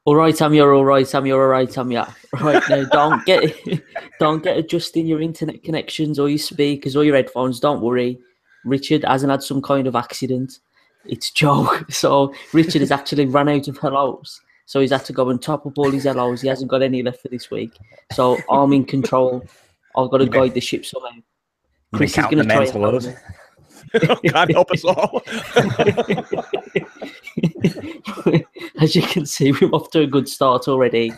All right, Sam, you're all right. Sam, you're all right. Sam, yeah. Right now, don't get adjusting your internet connections or your speakers or your headphones. Don't worry, Richard hasn't had some kind of accident. It's Joe. So Richard has actually run out of hellos, so he's had to go and top up all his hellos. He hasn't got any left for this week. So I'm in control. I've got to guide the ship somehow. Chris is going to try hellos. God help us all. As you can see, we're off to a good start already.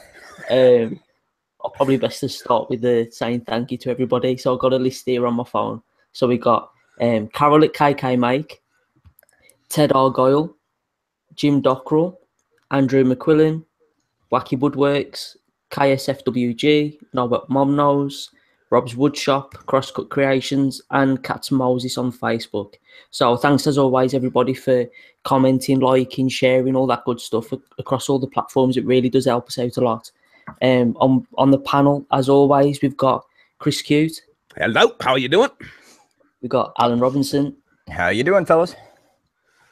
I'll probably best to start with saying thank you to everybody. So I've got a list here on my phone. So we got Carol at KK Mike, Ted Argyle, Jim Dockrell, Andrew McQuillan, Wacky Woodworks, KSFWG, Norbert Momnose, Rob's Woodshop, Crosscut Creations, and Cats Moses on Facebook. So thanks as always, everybody, for commenting, liking, sharing, all that good stuff across all the platforms. It really does help us out a lot. On the panel, as always, we've got Chris Cute. Hello, how are you doing? We've got Alan Robinson. How you doing, fellas?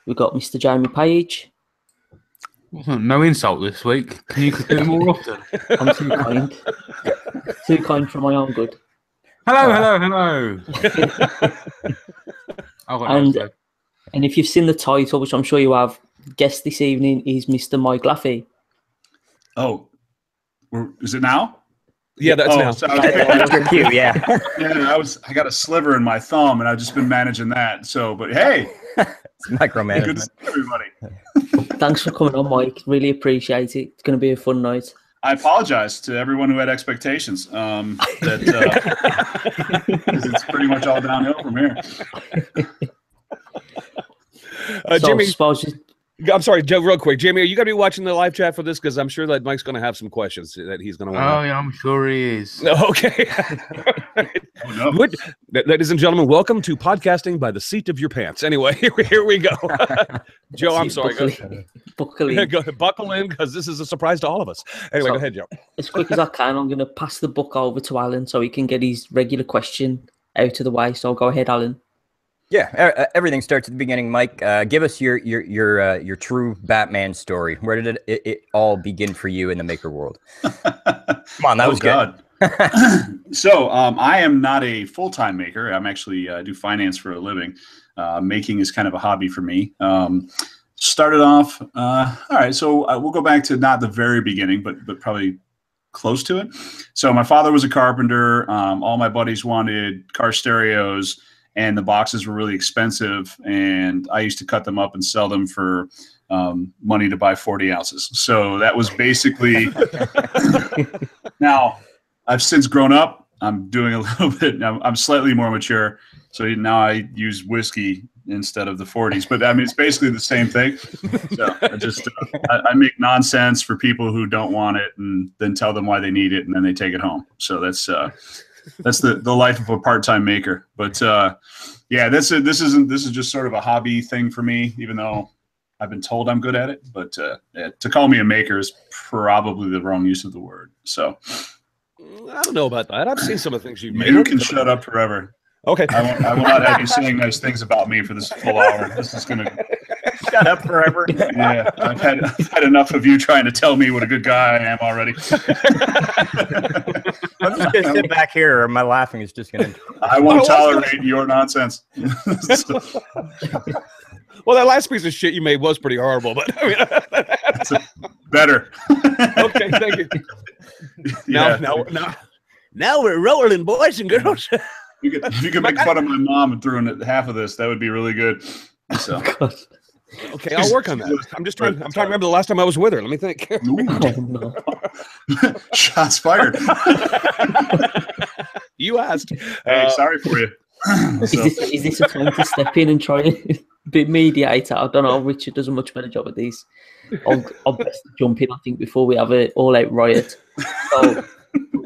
We've got Mr. Jamie Page. No insult this week. Can you do it more often? I'm too kind. Too kind for my own good. Hello. And if you've seen the title, which I'm sure you have, guest this evening is Mr. Mike Laffey. Oh, is it now? Yeah, that's now. So That's your cue, yeah. Yeah, I got a sliver in my thumb, and I've just been managing that. So, but hey, It's micromanagement. good to see everybody. Thanks for coming on, Mike. Really appreciate it. It's going to be a fun night. I apologize to everyone who had expectations. That 'cause it's pretty much all downhill from here. Jimmy, suppose I'm sorry, Joe, real quick. Jimmy, are you going to be watching the live chat for this? Because I'm sure that Mike's going to have some questions that he's going to want. Oh, yeah, I'm sure he is. Okay. Oh, no. Good. Ladies and gentlemen, welcome to podcasting by the seat of your pants. Anyway, here we go. Joe, I'm sorry. Buckle in. Buckle in, because this is a surprise to all of us. Anyway, go ahead, Joe. As quick as I can, I'm going to pass the book over to Alan so he can get his regular question out of the way. So go ahead, Alan. Yeah, everything starts at the beginning. Mike, give us your true Batman story. Where did it all begin for you in the maker world? Come on, that was good. So I am not a full-time maker. I'm actually I do finance for a living. Making is kind of a hobby for me. Started off, all right, so we'll go back to not the very beginning, but probably close to it. So my father was a carpenter. All my buddies wanted car stereos, and the boxes were really expensive, and I used to cut them up and sell them for money to buy 40 ounces. So that was basically now I've since grown up. I'm doing a little bit. I'm slightly more mature. So now I use whiskey instead of the 40s. But I mean, it's basically the same thing. So I just I make nonsense for people who don't want it, and then tell them why they need it, and then they take it home. So that's the life of a part-time maker. But yeah, this is just sort of a hobby thing for me, even though I've been told I'm good at it. But to call me a maker is probably the wrong use of the word. So I don't know about that. I've seen some of the things you've made. you can shut up forever. Okay. I will not have you saying nice things about me for this full hour. This is going to Shut up forever. Yeah, I've had enough of you trying to tell me what a good guy I am already. I'm just going to sit back here, or my laughing is just going to... I won't tolerate your nonsense. Well, that last piece of shit you made was pretty horrible, but I mean, better. Okay, thank you. Yeah. Now we're rolling, boys and girls. If you could make fun of my mom and throw in half of this, that would be really good. So. Okay, I'll work on that. I'm trying to remember the last time I was with her. Let me think. Shots fired. You asked. Hey, sorry for you. Is this a time to step in and try and be mediator? I don't know. Richard does a much better job at these. I'll best jump in, I think, before we have an all-out riot. So,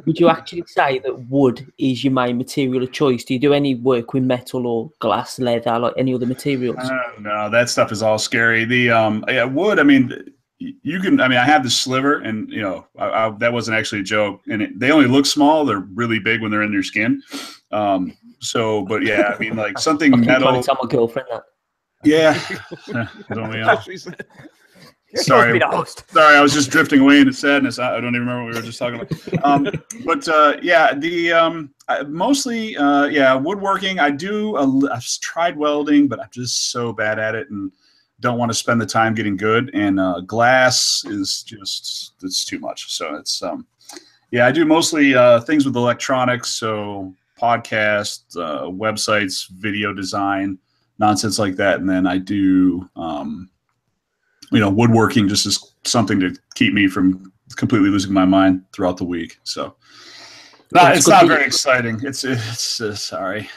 would you actually say that wood is your main material of choice? Do you do any work with metal or glass, leather, like any other materials? No, that stuff is all scary. The wood, I mean, you can. I mean, I have the sliver, and you know, that wasn't actually a joke. And they only look small; they're really big when they're in your skin. So, but yeah, I mean, like something metal. Tell my girlfriend that. Yeah, don't we all? You're supposed to be the host. Sorry, I was just drifting away into sadness. I don't even remember what we were just talking about. Mostly woodworking. I've tried welding, but I'm just so bad at it and don't want to spend the time getting good. And glass is it's too much. So it's I do mostly things with electronics. So podcasts, websites, video design, nonsense like that. And then I do woodworking just as something to keep me from completely losing my mind throughout the week. So it's not very exciting. It's sorry.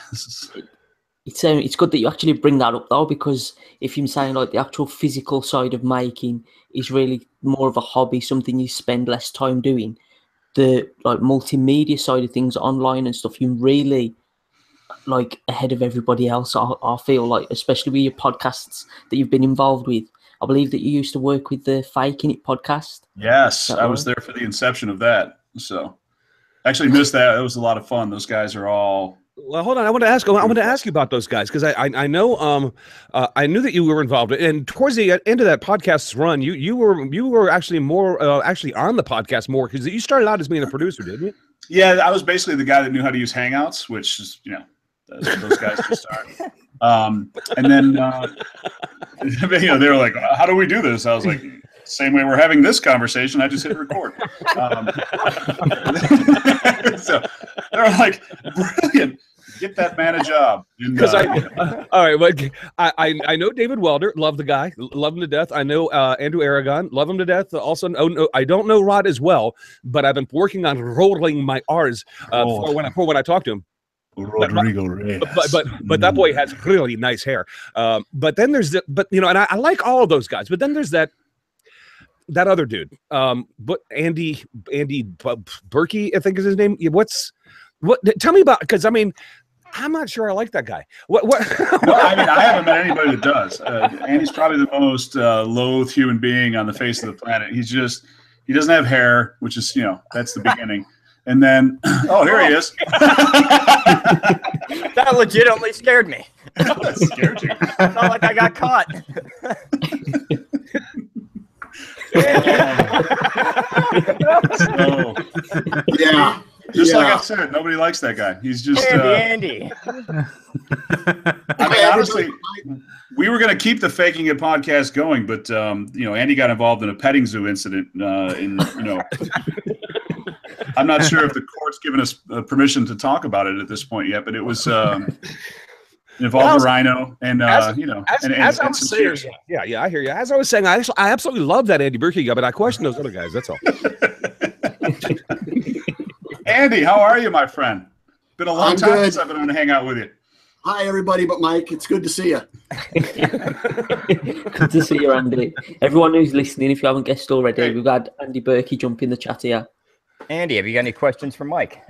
It's good that you actually bring that up though, because if you're saying like the actual physical side of making is really more of a hobby, something you spend less time doing, the like multimedia side of things, online and stuff, you really like ahead of everybody else. I feel like, especially with your podcasts that you've been involved with. I believe that you used to work with the Faking It podcast. Yes, I was there for the inception of that. So actually missed that. It was a lot of fun. Those guys are all. Well, hold on. I want to ask you about those guys because I know I knew that you were involved, and towards the end of that podcast's run, you were actually more actually on the podcast more because you started out as being a producer, didn't you? Yeah, I was basically the guy that knew how to use Hangouts, which is that's what those guys just are. And then they were like, "How do we do this?" I was like, "Same way we're having this conversation. I just hit record." So they're like, "Brilliant! Get that man a job." Because all right, but I know David Welder, love the guy, love him to death. I know Andrew Aragon, love him to death. Also, I don't know Rod as well, but I've been working on rolling my R's for when I talk to him. Rodrigo Reyes. But that boy has really nice hair. But then there's and I like all of those guys. But then there's that other dude, but Andy Berkey, I think is his name. Tell me about, because I mean, I'm not sure I like that guy. What? Well, I mean, I haven't met anybody that does. Andy's probably the most loathed human being on the face of the planet. He doesn't have hair, which is that's the beginning. And then, here he is. That legitimately scared me. That scared you. I felt like I got caught. Yeah. Just like I said, nobody likes that guy. He's just Andy. I mean, honestly, we were going to keep the Faking It podcast going, but Andy got involved in a petting zoo incident. I'm not sure if the court's given us permission to talk about it at this point yet, but it was involved a rhino and as I was saying, yeah, I hear you. As I was saying, I absolutely love that Andy Berkey guy, but I question those other guys. That's all. Andy, how are you, my friend? Been a long time since I've been on to hang out with you. Hi, everybody, but Mike. It's good to see you. Good to see you, Andy. Everyone who's listening, if you haven't guessed already, we've got Andy Berkey jump in the chat here. Andy, have you got any questions for Mike?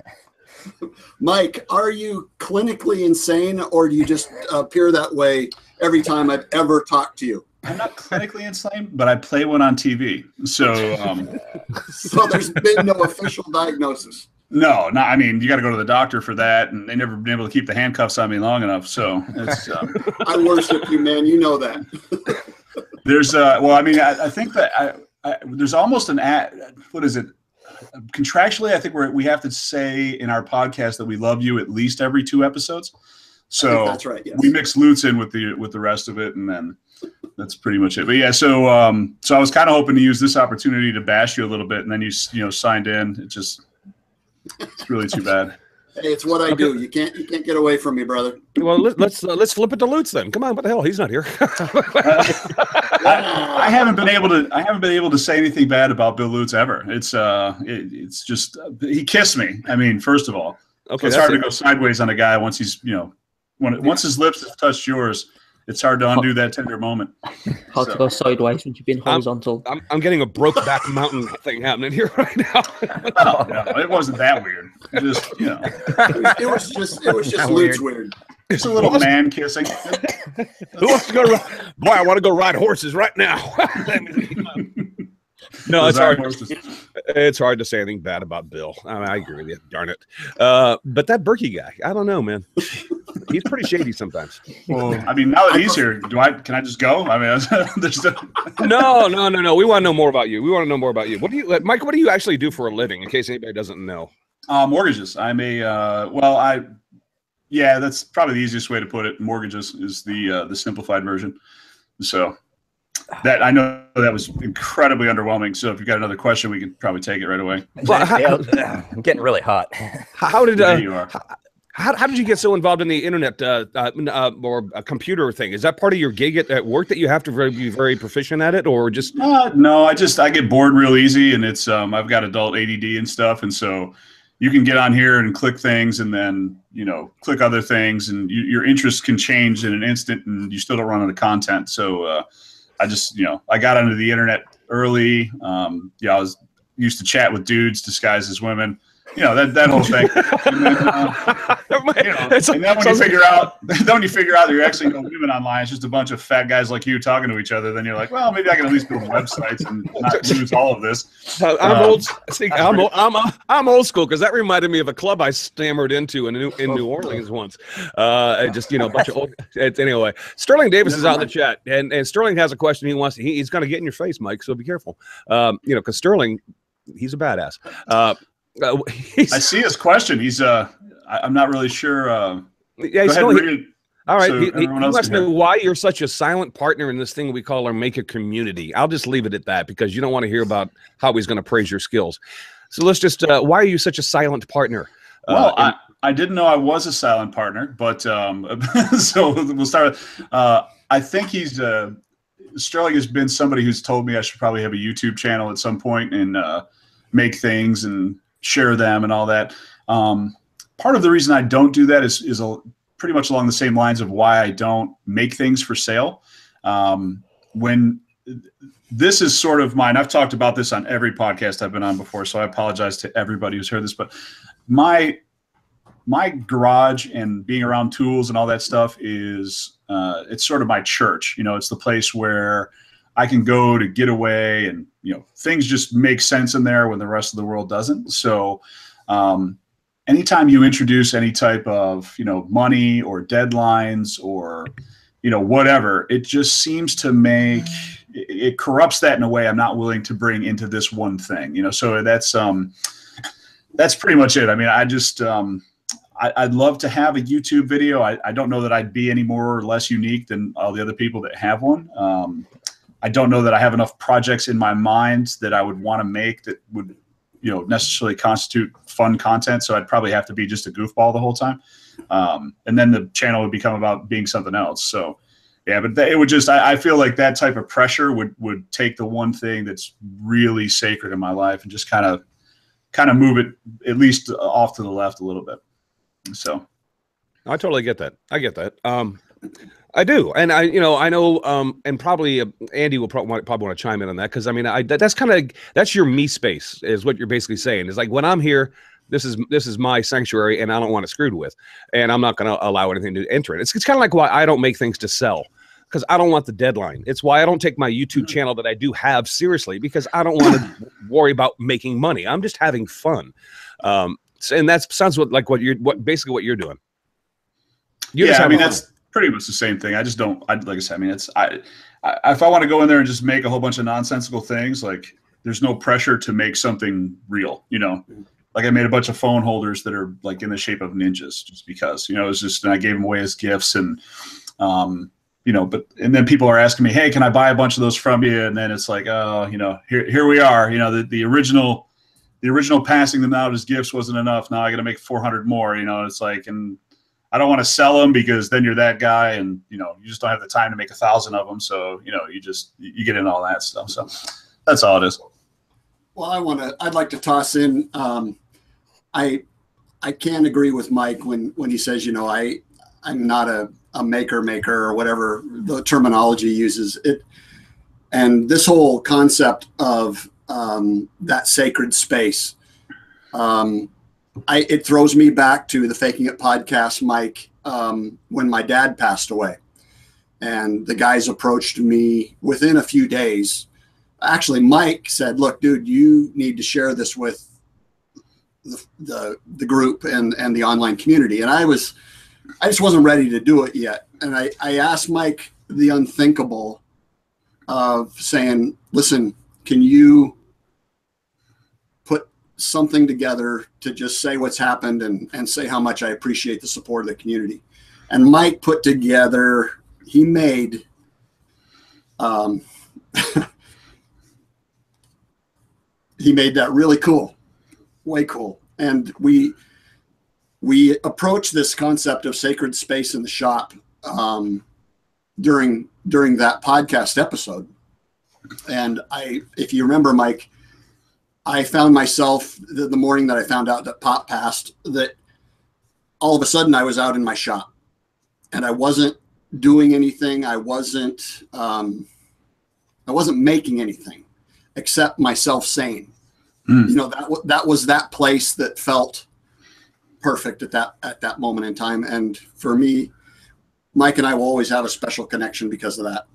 Mike, are you clinically insane, or do you just appear that way every time I've ever talked to you? I'm not clinically insane, but I play one on TV. So, so there's been no official diagnosis. No, I mean, you got to go to the doctor for that, and they never been able to keep the handcuffs on me long enough. So it's. I worship you, man. You know that. There's I think that there's almost an what is it? Contractually, I think we have to say in our podcast that we love you at least every 2 episodes. So that's right. Yes. We mix Lutz in with the rest of it, and then that's pretty much it. But yeah, so I was kind of hoping to use this opportunity to bash you a little bit, and then you signed in. It's really too bad. Hey, it's what I do. You can't get away from me, brother. Well, let's flip it to Lutz then. Come on, what the hell? He's not here. I haven't been able to say anything bad about Bill Lutz ever. It's just he kissed me. I mean, first of all, so it's hard to go sideways on a guy once he's once his lips have touched yours. It's hard to undo that tender moment. Hard to go sideways when you've been horizontal. I'm getting a Brokeback Mountain thing happening here right now. No, it wasn't that weird. It was just Lutz weird. It's a little man kissing. Who wants to go? Boy, I want to go ride horses right now. No, it's hard to say anything bad about Bill. I agree with you. Darn it. But that Berkey guy, I don't know, man. He's pretty shady sometimes. Well, I mean, now that he's here, can I just go? I mean, No. We want to know more about you. What do you, Mike? What do you actually do for a living? In case anybody doesn't know. Mortgages. I'm a that's probably the easiest way to put it. Mortgages is the simplified version. So that I know that was incredibly underwhelming. So if you've got another question, we can probably take it right away. Well, I'm getting really hot. How did There you are. How did you get so involved in the internet or a computer thing? Is that part of your gig at work that you have to be very proficient at it, or just? No, I get bored real easy, and it's I've got adult ADD and stuff, and so you can get on here and click things, and then click other things, and your interests can change in an instant, and you still don't run out of content. So I just I got onto the internet early. I was used to chat with dudes disguised as women. That whole thing. And then, when you figure out that you're actually women online, it's just a bunch of fat guys like you talking to each other. Then you're like, well, maybe I can at least build websites and not lose all of this. I'm old school because that reminded me of a club I stammered into in New Orleans once. A bunch of old. Anyway, Sterling Davis is out in the chat, and Sterling has a question he's going to get in your face, Mike. So be careful. Because Sterling, he's a badass. I see his question. He's I'm not really sure. All right. So he wants to know why you're such a silent partner in this thing we call our maker community. I'll just leave it at that because you don't want to hear about how he's going to praise your skills. So let's just why are you such a silent partner? Well, I didn't know I was a silent partner, but so we'll start with, I think Sterling has been somebody who's told me I should probably have a YouTube channel at some point and make things and share them and all that. Part of the reason I don't do that is pretty much along the same lines of why I don't make things for sale. When this is sort of mine, I've talked about this on every podcast I've been on before, so I apologize to everybody who's heard this, but my garage and being around tools and all that stuff is it's sort of my church. It's the place where I can go to get away, and things just make sense in there when the rest of the world doesn't. So anytime you introduce any type of money or deadlines or whatever, it just seems to make it corrupts that in a way I'm not willing to bring into this one thing. So that's pretty much it. I mean, I just I'd love to have a YouTube video. I don't know that I'd be any more or less unique than all the other people that have one. I don't know that I have enough projects in my mind that I would want to make that would, necessarily constitute fun content. So I'd probably have to be just a goofball the whole time. And then the channel would become about being something else. So yeah, but it would just, I feel like that type of pressure would take the one thing that's really sacred in my life and just kind of move it at least off to the left a little bit. So I totally get that. I get that. I do, and I know, and probably Andy will probably want to chime in on that because I mean, that's your me space, is what you're basically saying. Is like when I'm here, this is my sanctuary, and I don't want it screwed with, and I'm not going to allow anything to enter it. It's kind of like why I don't make things to sell, because I don't want the deadline. It's why I don't take my YouTube channel that I do have seriously, because I don't want to worry about making money. I'm just having fun, and that sounds like what you're doing. I mean that's pretty much the same thing. I just don't. Like I said, I mean, if I want to go in there and just make a whole bunch of nonsensical things, like there's no pressure to make something real. Like I made a bunch of phone holders that are like in the shape of ninjas, just because it's just, and I gave them away as gifts, and and then people are asking me, hey, can I buy a bunch of those from you? And then it's like, oh, here we are. The original passing them out as gifts wasn't enough. Now I got to make 400 more. It's like, and I don't want to sell them because then you're that guy, and you just don't have the time to make 1,000 of them. So you get into all that stuff. So that's all it is. Well, I'd like to toss in. I can't agree with Mike when he says, I'm not a maker or whatever the terminology uses it. And this whole concept of that sacred space, it throws me back to the Faking It podcast, Mike, when my dad passed away, and the guys approached me within a few days. Actually, Mike said, look, dude, you need to share this with the group and the online community. And I was I just wasn't ready to do it yet. And I asked Mike the unthinkable of saying, listen, can you put something together to just say what's happened and say how much I appreciate the support of the community? And Mike put together, he made he made that really cool, way cool. And we approached this concept of sacred space in the shop during that podcast episode. And if you remember, Mike, I found myself the morning that I found out that Pop passed, that all of a sudden I was out in my shop and I wasn't doing anything. I wasn't making anything except myself sane. You know, that was that place that felt perfect at that moment in time. And for me, Mike and I will always have a special connection because of that.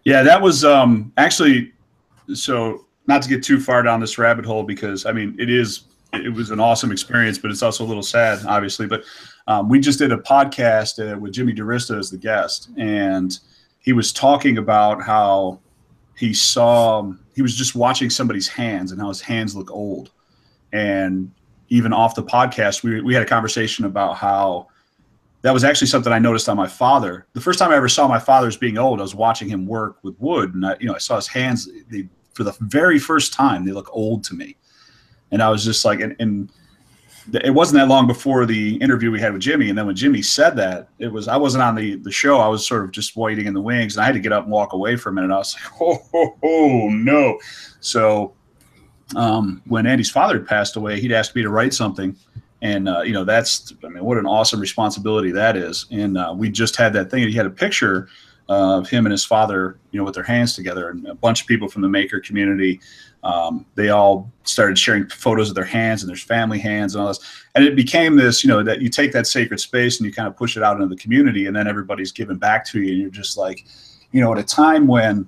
Yeah, that was actually, so not to get too far down this rabbit hole, because I mean, it was an awesome experience, but it's also a little sad, obviously. But we just did a podcast with Jimmy DeRista as the guest, and he was talking about how he was just watching somebody's hands and how his hands look old. And even off the podcast, we had a conversation about how that was actually something I noticed on my father. The first time I ever saw my father as being old, I was watching him work with wood, and I saw his hands. For the very first time, they look old to me. And I was just like, and it wasn't that long before the interview we had with Jimmy. And then when Jimmy said that, I wasn't on the show. I was sort of just waiting in the wings, and I had to get up and walk away for a minute. I was like, oh no. So when Andy's father had passed away, he'd asked me to write something. And, what an awesome responsibility that is. And we just had that thing. He had a picture of him and his father, with their hands together, and a bunch of people from the maker community. They all started sharing photos of their hands and their family hands and all this. And it became this, that you take that sacred space and you kind of push it out into the community, and then everybody's giving back to you. And you're just like, at a time when,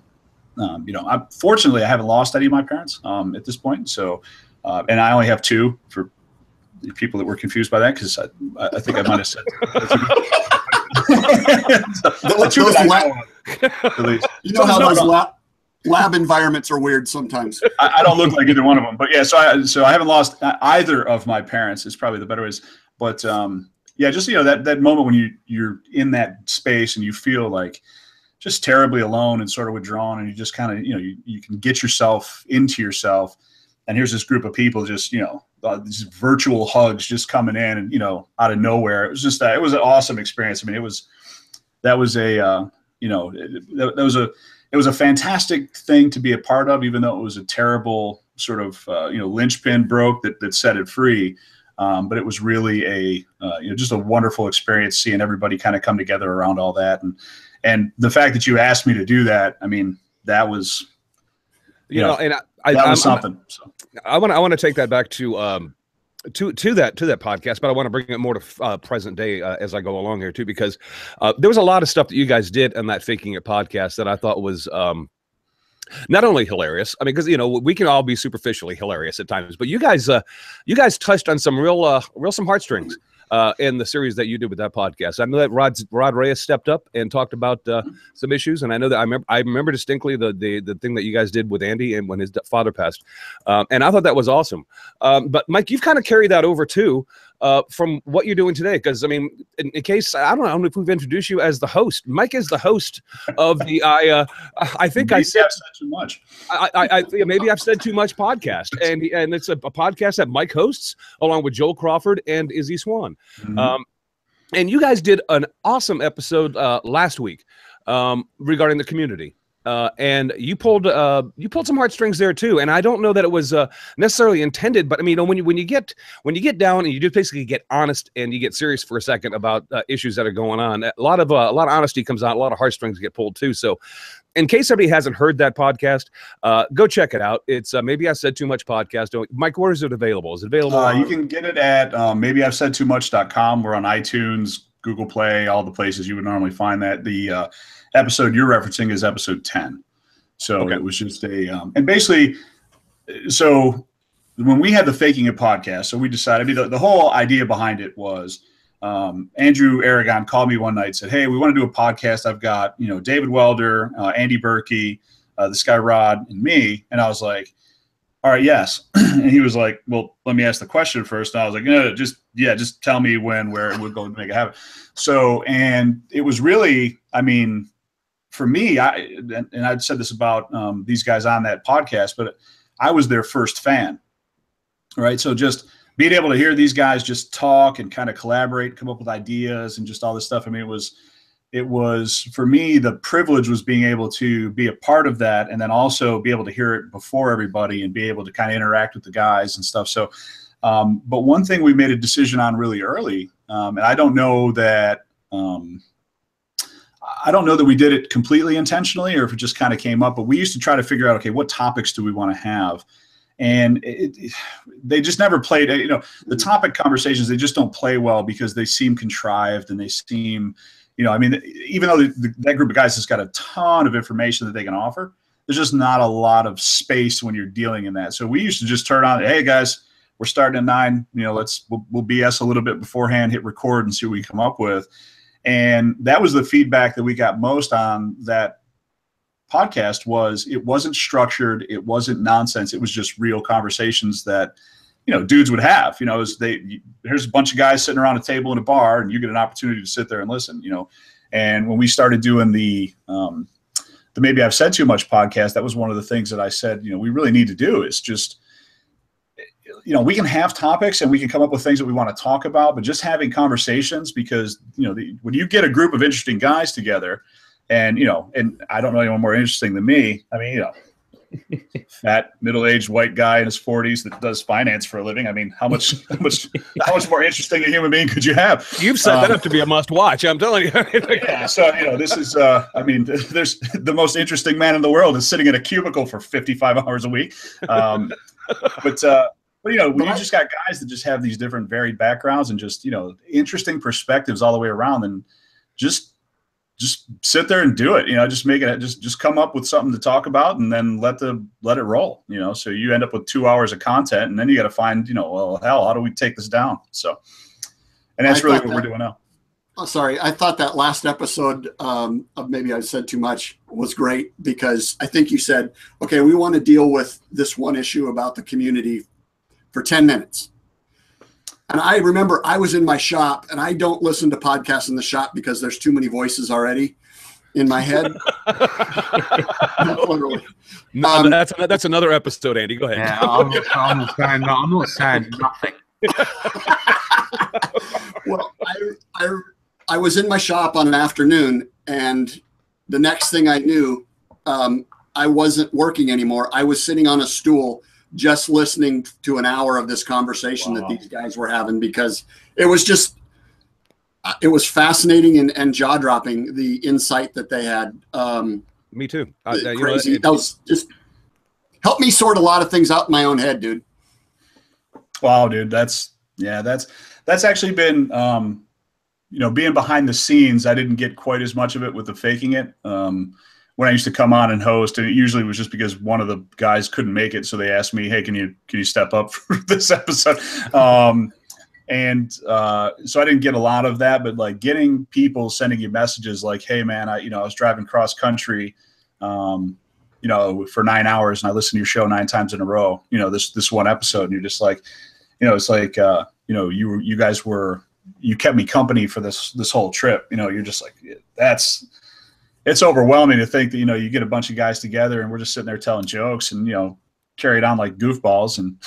fortunately I haven't lost any of my parents at this point. So, and I only have two, for the people that were confused by that, because I think I might have said how those lab environments are weird sometimes. I don't look like either one of them, but yeah. So I haven't lost either of my parents, is probably the better ways. But just that moment when you're in that space and you feel like just terribly alone and sort of withdrawn, and you just kind of you can get yourself into yourself, and here's this group of people just these virtual hugs just coming in, and out of nowhere. It was just it was an awesome experience. I mean, it was a fantastic thing to be a part of, even though it was a terrible sort of linchpin broke that set it free. But it was really just a wonderful experience, seeing everybody kind of come together around all that, and the fact that you asked me to do that. I mean, that was that was something. So I want to take that back to that podcast, but I want to bring it more to present day as I go along here too, because there was a lot of stuff that you guys did on that Faking It podcast that I thought was not only hilarious. I mean, because we can all be superficially hilarious at times, but you guys touched on some real some heartstrings in the series that you did with that podcast. I know that Rod Reyes stepped up and talked about some issues, and I know that I remember distinctly the thing that you guys did with Andy and when his father passed, and I thought that was awesome. But Mike, you've kind of carried that over too from what you're doing today, because I mean, in case I don't know if we've introduced you as the host. Mike is the host of the I think maybe I said too much. Maybe I've said too much podcast, and it's a podcast that Mike hosts along with Joel Crawford and Izzy Swan. Mm-hmm. And you guys did an awesome episode last week regarding the community. And you pulled some heartstrings there too, and I don't know that it was necessarily intended, but I mean, when you get down and you just basically get honest and you get serious for a second about issues that are going on, a lot of honesty comes out, a lot of heartstrings get pulled too. So, in case somebody hasn't heard that podcast, go check it out. It's Maybe I Said Too Much podcast. Mike, where is it available? Is it available? You can get it at maybeI'vesaidtoomuch.com. We're on iTunes, Google Play, all the places you would normally find that. The episode you're referencing is episode 10. So okay. It was just and basically, so when we had the Faking It podcast, so we decided, the whole idea behind it was Andrew Aragon called me one night and said, hey, we want to do a podcast. I've got, David Welder, Andy Berkey, this guy Rod, and me. And I was like, all right, yes. And he was like, well, let me ask the question first. And I was like, no, just tell me when, where, and we'll go make it happen. So, and it was really, I mean, for me, and I'd said this about these guys on that podcast, but I was their first fan, right? So just being able to hear these guys just talk and kind of collaborate, come up with ideas and just all this stuff. I mean, it was for me, the privilege was being able to be a part of that and then also be able to hear it before everybody and be able to kind of interact with the guys and stuff. So, but one thing we made a decision on really early, and I don't know that we did it completely intentionally or if it just kind of came up, but we used to try to figure out, okay, what topics do we want to have? And they just never played, the topic conversations, they just don't play well because they seem contrived and they seem, I mean, even though that group of guys has got a ton of information that they can offer, there's just not a lot of space when you're dealing in that. So we used to just turn on, hey guys, we're starting at 9, we'll BS a little bit beforehand, hit record and see what we come up with. And that was the feedback that we got most on that podcast was it wasn't structured. It wasn't nonsense. It was just real conversations that, dudes would have, here's a bunch of guys sitting around a table in a bar and you get an opportunity to sit there and listen, and when we started doing the Maybe I've Said Too Much podcast, that was one of the things that I said, we really need to do is just, we can have topics and we can come up with things that we want to talk about, but just having conversations because, when you get a group of interesting guys together and, and I don't know anyone more interesting than me. I mean, fat, middle-aged white guy in his 40s that does finance for a living. I mean, how much more interesting a human being could you have? You've set that up to be a must-watch. I'm telling you. Yeah. So this is. There's the most interesting man in the world is sitting in a cubicle for 55 hours a week. But when you just got guys that just have these different varied backgrounds and just interesting perspectives all the way around, and just sit there and do it, just make it, just come up with something to talk about and then let it roll, so you end up with 2 hours of content and then you got to find, well, hell, how do we take this down? So, and that's really what we're doing now. Oh, sorry. I thought that last episode of Maybe I Said Too Much was great because I think you said, okay, we want to deal with this one issue about the community for 10 minutes. And I remember I was in my shop, and I don't listen to podcasts in the shop because there's too many voices already in my head. Literally. No, that's another episode, Andy. Go ahead. Yeah, I'm not saying nothing. Well, I was in my shop on an afternoon, and the next thing I knew, I wasn't working anymore. I was sitting on a stool just listening to an hour of this conversation that these guys were having because it was fascinating and jaw-dropping, the insight that they had. Me too. Crazy. That was just helped me sort a lot of things out in my own head, dude. Wow, dude. That's actually been, being behind the scenes, I didn't get quite as much of it with the faking it. When I used to come on and host, and it usually was just because one of the guys couldn't make it. So they asked me, hey, can you step up for this episode? So I didn't get a lot of that, but like getting people sending you messages like, hey man, I was driving cross country, for 9 hours and I listened to your show 9 times in a row, this one episode. And you're just like, it's like, you guys you kept me company for this whole trip. You're just like, it's overwhelming to think that, you get a bunch of guys together and we're just sitting there telling jokes and, carry it on like goofballs. And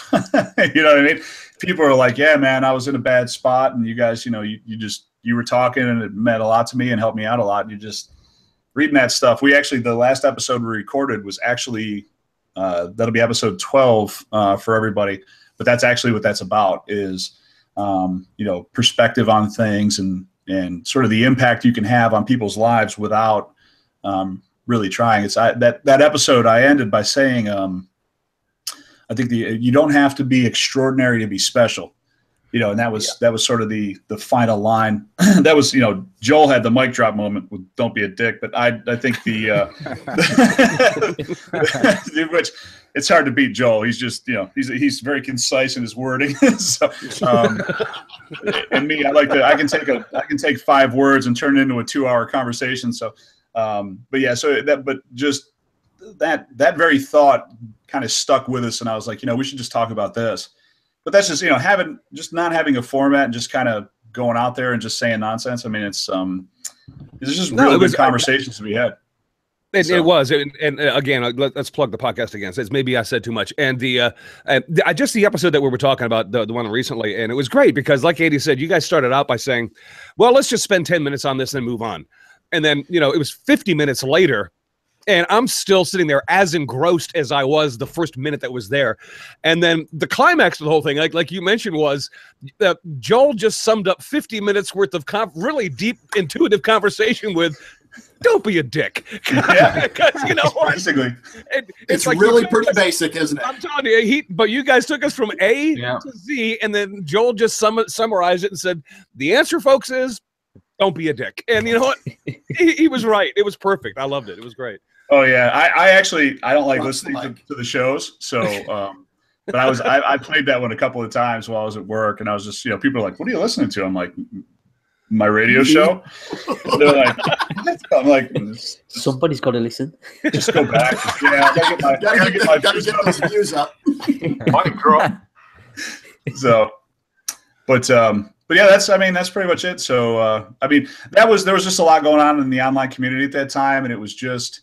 you know what I mean? People are like, yeah, man, I was in a bad spot. And you guys, you were talking and it meant a lot to me and helped me out a lot. And you just reading that stuff. The last episode we recorded was actually, that'll be episode 12 for everybody. But that's actually what that's about is, perspective on things and sort of the impact you can have on people's lives without really trying. That episode I ended by saying, I think you don't have to be extraordinary to be special. and that was sort of the final line. That was, Joel had the mic drop moment with "Don't be a dick," but I think which it's hard to beat Joel. He's just, he's very concise in his wording. So, and me, I can take 5 words and turn it into a 2-hour conversation. So, but just that very thought kind of stuck with us, and I was like, we should just talk about this. But that's just, not having a format and just kind of going out there and just saying nonsense. I mean, it's just really good conversations to be had. It was, and again, let's plug the podcast again. It's maybe I said too much, and the episode that we were talking about, the one recently, and it was great because, like Andy said, you guys started out by saying, "Well, let's just spend 10 minutes on this and move on," and then it was 50 minutes later. And I'm still sitting there as engrossed as I was the first minute that was there. And then the climax of the whole thing, like you mentioned, was Joel just summed up 50 minutes worth of really deep, intuitive conversation with, "Don't be a dick." Yeah. Because what? Basically. It's like really pretty basic, isn't it? I'm telling you, but you guys took us from A to Z, and then Joel just summarized it and said, "The answer, folks, is don't be a dick." And you know what? he was right. It was perfect. I loved it. It was great. Oh yeah, I don't like listening to the shows, so but I played that one a couple of times while I was at work, and I was just, people are like, "What are you listening to?" I'm like, "My radio show." And they're like, I'm like, somebody's got to listen. Just go back. Yeah, I gotta get those views up. Mic drop. So, but yeah, that's pretty much it. So there was just a lot going on in the online community at that time, and it was just,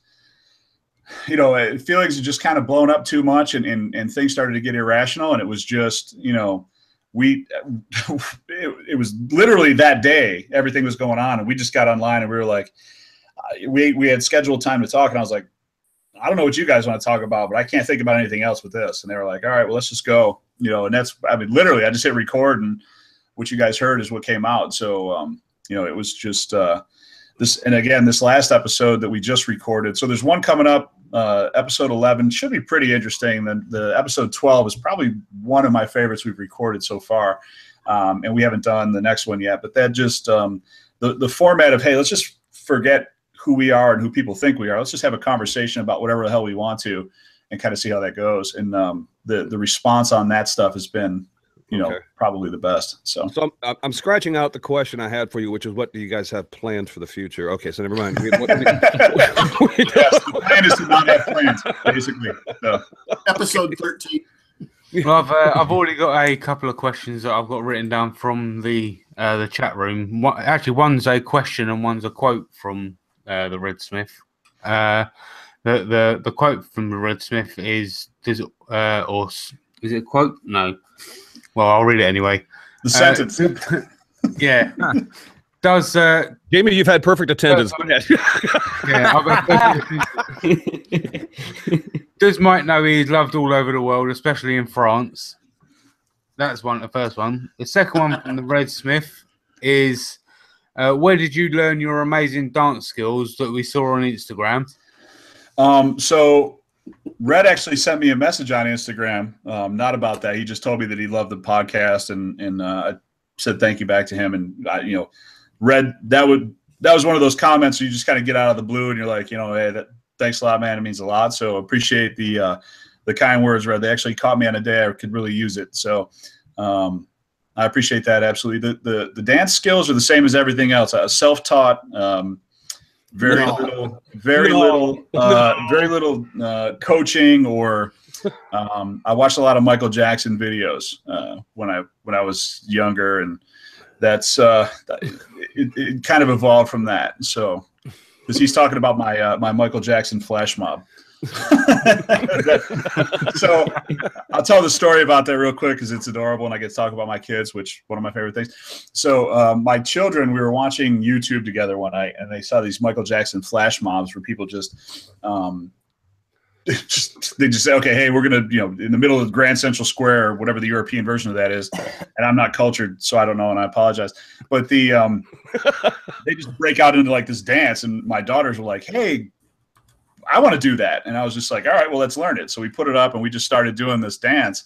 feelings had just kind of blown up too much, and things started to get irrational, and it was just, it was literally that day everything was going on, and we just got online and we were like, we had scheduled time to talk, and I was like, "I don't know what you guys want to talk about, but I can't think about anything else with this." And they were like, "All right, well, let's just go," and that's, literally I just hit record, and what you guys heard is what came out. So, it was just this, and again, this last episode that we just recorded. So there's one coming up, episode 11 should be pretty interesting. Then the episode 12 is probably one of my favorites we've recorded so far. And we haven't done the next one yet, but that just, the format of, hey, let's just forget who we are and who people think we are. Let's just have a conversation about whatever the hell we want to and kind of see how that goes. And the response on that stuff has been, probably the best. So I'm scratching out the question I had for you, which is, what do you guys have planned for the future? Okay, so never mind. Yes, the plan is to not have plans, basically. So. Episode 13. Well, I've already got a couple of questions that I've got written down from the chat room. Actually, one's a question and one's a quote from the Red Smith. The quote from the Red Smith is, is it a quote? No. Well, I'll read it anyway. The sentence. Yeah. Does Jamie, you've had perfect attendance. Does Mike know he's loved all over the world, especially in France? That's the first one. The second one from the Red Smith is, where did you learn your amazing dance skills that we saw on Instagram? So Red actually sent me a message on Instagram, not about that. He just told me that he loved the podcast, and I said thank you back to him. And Red, that was one of those comments where you just kind of get out of the blue, and you're like, hey, thanks a lot, man. It means a lot. So appreciate the kind words, Red. They actually caught me on a day I could really use it. So I appreciate that, absolutely. The dance skills are the same as everything else. Self-taught. Very little coaching, or I watched a lot of Michael Jackson videos when I was younger, and that's it kind of evolved from that. So, because he's talking about my Michael Jackson flash mob. So I'll tell the story about that real quick because it's adorable, and I get to talk about my kids, which one of my favorite things. So my children, we were watching YouTube together one night, and they saw these Michael Jackson flash mobs where people just say, okay, hey, we're gonna, in the middle of Grand Central Square or whatever the European version of that is, and I'm not cultured, so I don't know, and I apologize. But they just break out into like this dance, and my daughters were like, hey, I want to do that. And I was just like, all right, well, let's learn it. So we put it up, and we just started doing this dance.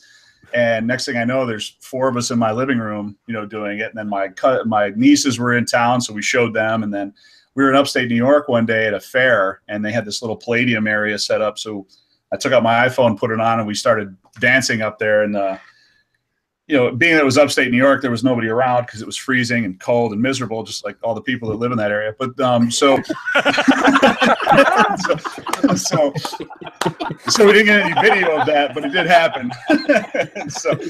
And next thing I know, there's 4 of us in my living room, doing it. And then my nieces were in town, so we showed them. And then we were in upstate New York one day at a fair, and they had this little Palladium area set up. So I took out my iPhone, put it on, and we started dancing up there. And being that it was upstate New York, there was nobody around because it was freezing and cold and miserable, just like all the people that live in that area. But so we didn't get any video of that, but it did happen.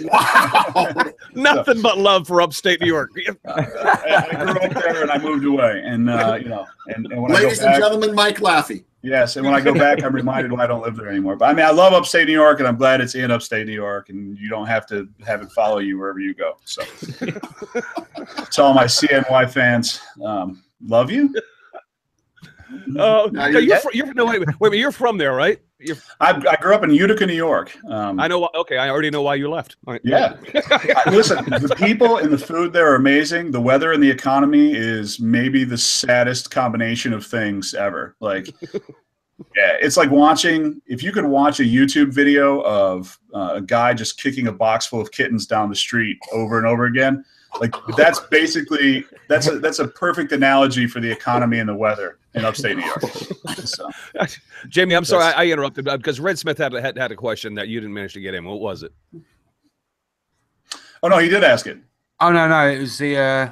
Wow. Nothing but love for upstate New York. I grew up there and I moved away, and when ladies and gentlemen, Mike Laffey. Yes, and when I go back, I'm reminded why I don't live there anymore. But I mean, I love upstate New York, and I'm glad it's in upstate New York, and you don't have to have it follow you wherever you go. So, to all my CNY fans, love you. You're from there, right? I grew up in Utica, New York. I know. Okay, I already know why you left. All right. Yeah. Listen, the people and the food there are amazing. The weather and the economy is maybe the saddest combination of things ever. Like, yeah, it's like if you could watch a YouTube video of a guy just kicking a box full of kittens down the street over and over again, like that's a perfect analogy for the economy and the weather in upstate New York. So, Jamie, I'm sorry I interrupted because Red Smith had a question that you didn't manage to get in. What was it? Oh no, he did ask it. Oh no, it was the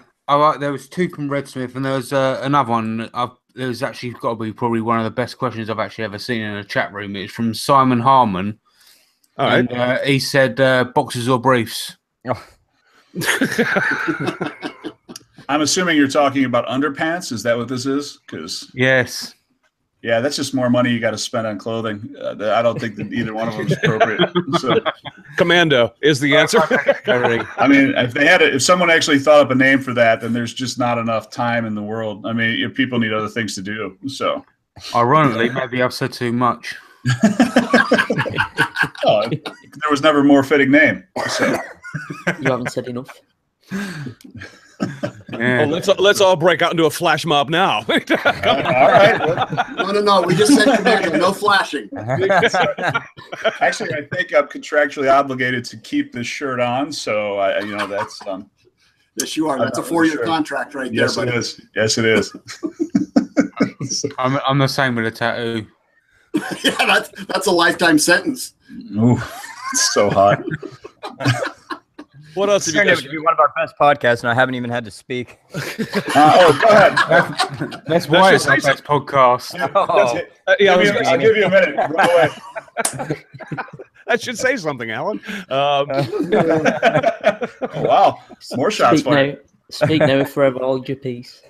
there was 2 from Red Smith, and there was another one. There was actually got to be probably one of the best questions I've actually ever seen in a chat room. It's from Simon Harmon. All right. And, he said boxers or briefs. Oh. I'm assuming you're talking about underpants. Is that what this is? Because yes, yeah, that's just more money you got to spend on clothing. I don't think that either one of them is appropriate. So, Commando is the answer. I mean, if someone actually thought up a name for that, then there's just not enough time in the world. I mean, people need other things to do. So, ironically, maybe I've said too much. Oh, there was never a more fitting name. So. You haven't said enough. Yeah. Oh, let's all break out into a flash mob now. All right. No. We just said commando, no flashing. Actually, I think I'm contractually obligated to keep this shirt on. So, that's. Yes, you are. That's a 4-year contract right there. Yes, it is. Yes, it is. I'm the same with a tattoo. Yeah, that's a lifetime sentence. Ooh, it's so hot. What else have you guys? To be one of our best podcasts, and I haven't even had to speak. Go ahead. That's why it's our best podcast. I'll give you a minute. Run away. That should say something, Alan. Oh, wow. More shots fired. Speak now, forever hold your peace.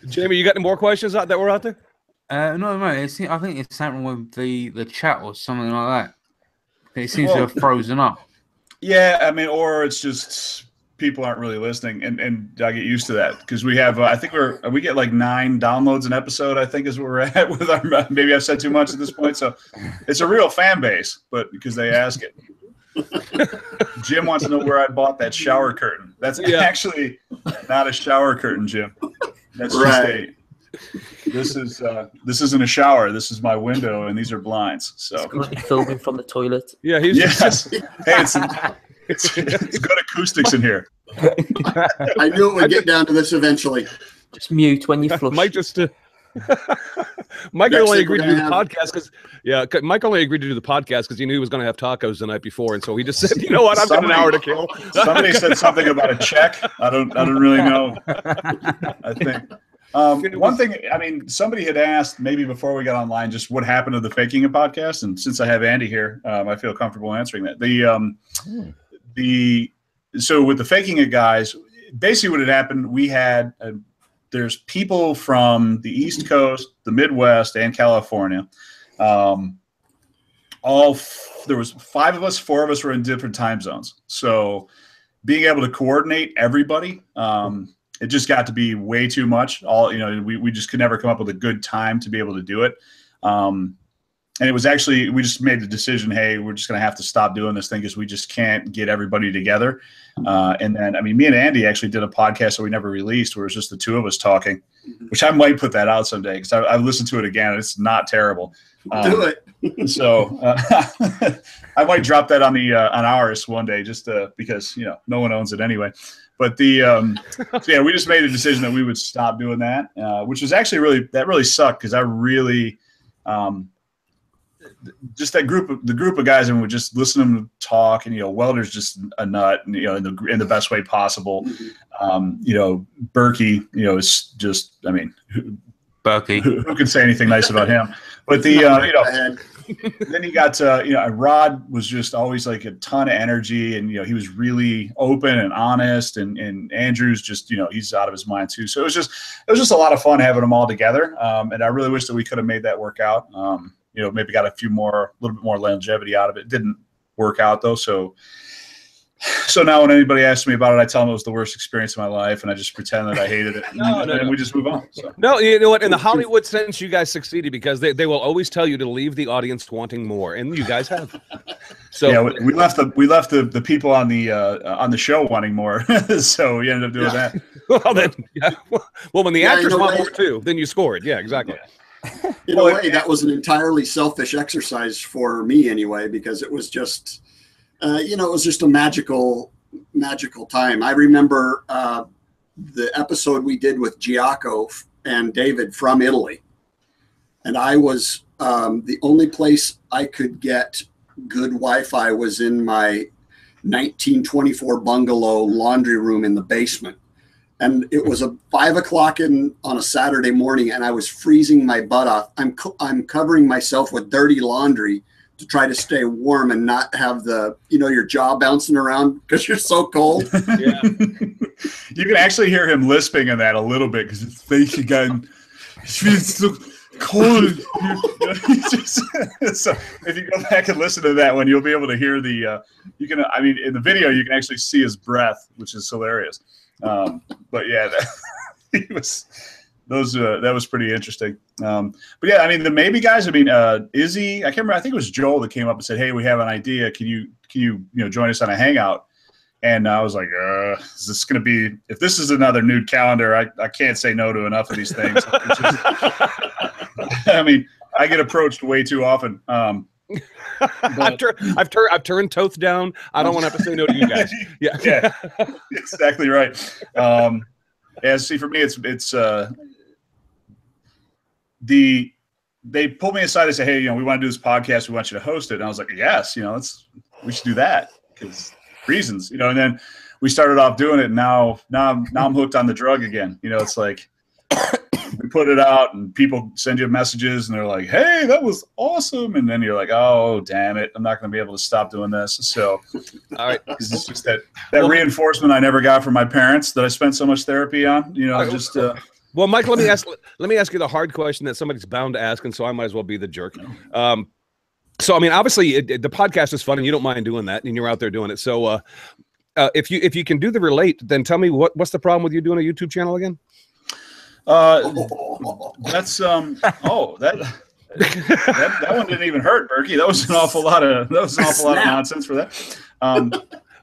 Jamie, you got any more questions that were out there? No. I think it's something with the chat or something like that. It seems to have frozen up. Yeah, I mean, or it's just people aren't really listening, and I get used to that because we have I think we get like 9 downloads an episode. I think is where we're at with our. Maybe I've said too much at this point, so it's a real fan base, but because they ask it. Jim wants to know where I bought that shower curtain. That's actually not a shower curtain, Jim. That's right. This isn't a shower. This is my window, and these are blinds. So it's currently filming from the toilet. Yeah, yes. Hey, it's good acoustics in here. I knew it would get down to this eventually. Just mute when you flush. Mike only agreed to do the podcast because Mike only agreed to do the podcast because he knew he was going to have tacos the night before, and so he just said, "You know what? I've got an hour to kill." Somebody said something about a check. I don't really know. I think. One thing, I mean, somebody had asked maybe before we got online just what happened to the Faking It podcast, and since I have Andy here, I feel comfortable answering that. So with the Faking It guys, basically what had happened, we had there's people from the East Coast, the Midwest, and California. There was 5 of us, 4 of us were in different time zones. So being able to coordinate everybody. It just got to be way too much. We just could never come up with a good time to be able to do it. it was actually, we just made the decision, hey, we're just going to have to stop doing this thing because we just can't get everybody together. And then, I mean, me and Andy actually did a podcast that we never released where it was just the two of us talking, which I might put that out someday because I've listened to it again. And it's not terrible. Do it. So I might drop that on the on ours one day just because, you know, no one owns it anyway. But the so yeah, we just made a decision that we would stop doing that, which was actually really sucked because I really just the group of guys, and we just listen to them talk, and you know, Welder's just a nut, and, you know, in the best way possible. You know, Berkey, you know, is just, I mean, Berkey. Who can say anything nice about him? But the you know, then you got you know, Rod was just always like a ton of energy, and you know, he was really open and honest, and Andrew's just, you know, he's out of his mind too. So it was just a lot of fun having them all together, and I really wish that we could have made that work out. You know, maybe got a little bit more longevity out of it. It didn't work out though. So now when anybody asks me about it, I tell them it was the worst experience of my life, and I just pretend that I hated it. And we just move on. So. No, you know what? In the Hollywood sense, you guys succeeded because they will always tell you to leave the audience wanting more, and you guys have. So yeah, we left the people on the show wanting more, so we ended up doing that. Well, then, yeah. Well, when the actors want more too, then you scored. Yeah, exactly. In a way, that was an entirely selfish exercise for me anyway, because it was just, you know, it was just a magical time. I remember the episode we did with Giaco and David from Italy. And I was, the only place I could get good Wi-Fi was in my 1924 bungalow laundry room in the basement. And it was 5 o'clock on a Saturday morning, and I was freezing my butt off. I'm covering myself with dirty laundry to try to stay warm and not have your jaw bouncing around because you're so cold. Yeah. You can actually hear him lisping in that a little bit because his face again. It's so cold. So if you go back and listen to that one, you'll be able to hear in the video you can actually see his breath, which is hilarious. But yeah, that was pretty interesting. But yeah, I mean, the maybe guys, I mean, Izzy, I can't remember, I think it was Joel that came up and said, hey, we have an idea. Can you join us on a hangout? And I was like, is this going to be, if this is another nude calendar, I can't say no to enough of these things. I mean, I get approached way too often. I've turned Toth down. I don't want to have to say no to you guys. Yeah, exactly right. See, for me, it's they pulled me aside and said, hey, you know, we want to do this podcast. We want you to host it. And I was like, yes, you know, we should do that because reasons, you know. And then we started off doing it. And now I'm hooked on the drug again. You know, it's like. We put it out and people send you messages and they're like, hey, that was awesome. And then you're like, oh, damn it, I'm not going to be able to stop doing this. So all right, it's just that reinforcement I never got from my parents that I spent so much therapy on, you know, just well, Mike, let me ask you the hard question that somebody's bound to ask, and so I might as well be the jerk. So I mean, obviously the podcast is fun and you don't mind doing that and you're out there doing it. So if you can do the relate, then tell me what's the problem with you doing a YouTube channel again? That's that one didn't even hurt, Berkey. That was an awful lot of nonsense for that.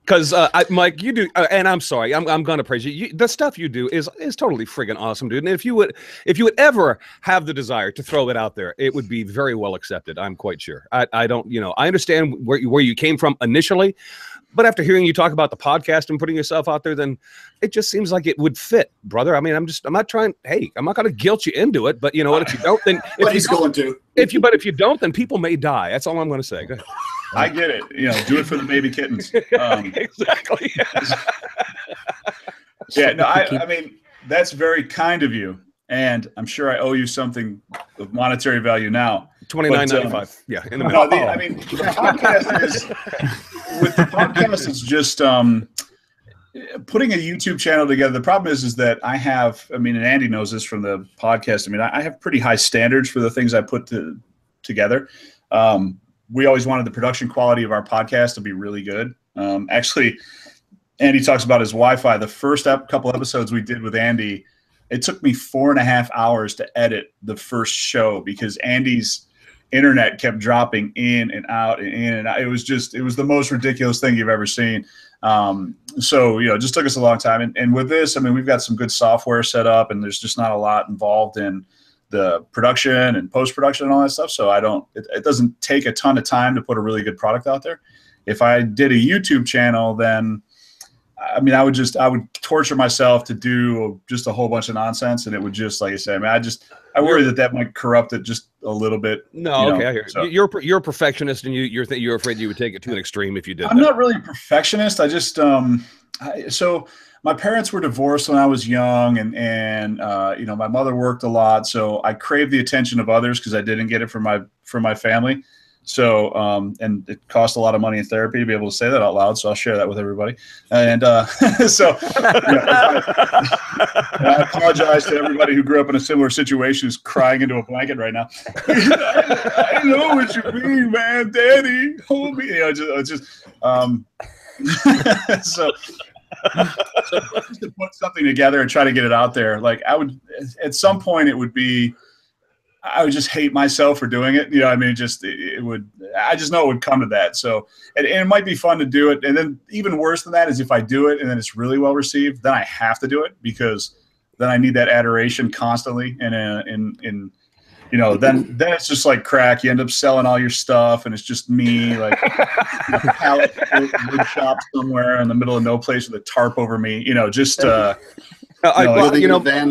Because Mike, you do, and I'm sorry, I'm gonna praise you. The stuff you do is totally friggin' awesome, dude. And if you would ever have the desire to throw it out there, it would be very well accepted. I'm quite sure. I don't, you know, I understand where you came from initially, but after hearing you talk about the podcast and putting yourself out there, then it just seems like it would fit, brother. I mean, I'm not trying. Hey, I'm not gonna guilt you into it, but you know what? If you don't, then if you don't, then people may die. That's all I'm gonna say. Go ahead. I get it. You know, do it for the baby kittens. Exactly. Yeah. No, I mean, that's very kind of you, and I'm sure I owe you something of monetary value now. $29.95. Yeah. In the middle. I mean, the podcast is with the podcast. It's just putting a YouTube channel together. The problem is that I have. I mean, and Andy knows this from the podcast. I mean, I have pretty high standards for the things I put together. We always wanted the production quality of our podcast to be really good. Actually, Andy talks about his Wi-Fi. The first couple episodes we did with Andy, it took me 4.5 hours to edit the first show because Andy's internet kept dropping in and out and in and out. It was the most ridiculous thing you've ever seen. So, you know, it just took us a long time. And with this, I mean, we've got some good software set up, and there's just not a lot involved in the production and post-production and all that stuff. So it doesn't take a ton of time to put a really good product out there. If I did a YouTube channel, then I mean, I would torture myself to do just a whole bunch of nonsense, and it would just, like I said, I mean, I worry that might corrupt it just a little bit. No, you okay, know, I hear so. You're a perfectionist, and you're afraid you would take it to an extreme if you did. I'm not really a perfectionist. I just so my parents were divorced when I was young, and you know, my mother worked a lot, so I craved the attention of others because I didn't get it from my family. So, and it cost a lot of money in therapy to be able to say that out loud. So I'll share that with everybody. And so I apologize to everybody who grew up in a similar situation who's crying into a blanket right now. I know what you mean, man. Daddy, hold me. You know, just so just to put something together and try to get it out there. Like I would, at some point it would be, I would just hate myself for doing it. You know, I mean, I just know it would come to that. So, and it might be fun to do it. And then even worse than that is if I do it and then it's really well received, then I have to do it because then I need that adoration constantly. And you know, then it's just like crack. You end up selling all your stuff and it's just me, like a pallet wood shop somewhere in the middle of no place with a tarp over me, you know, just, van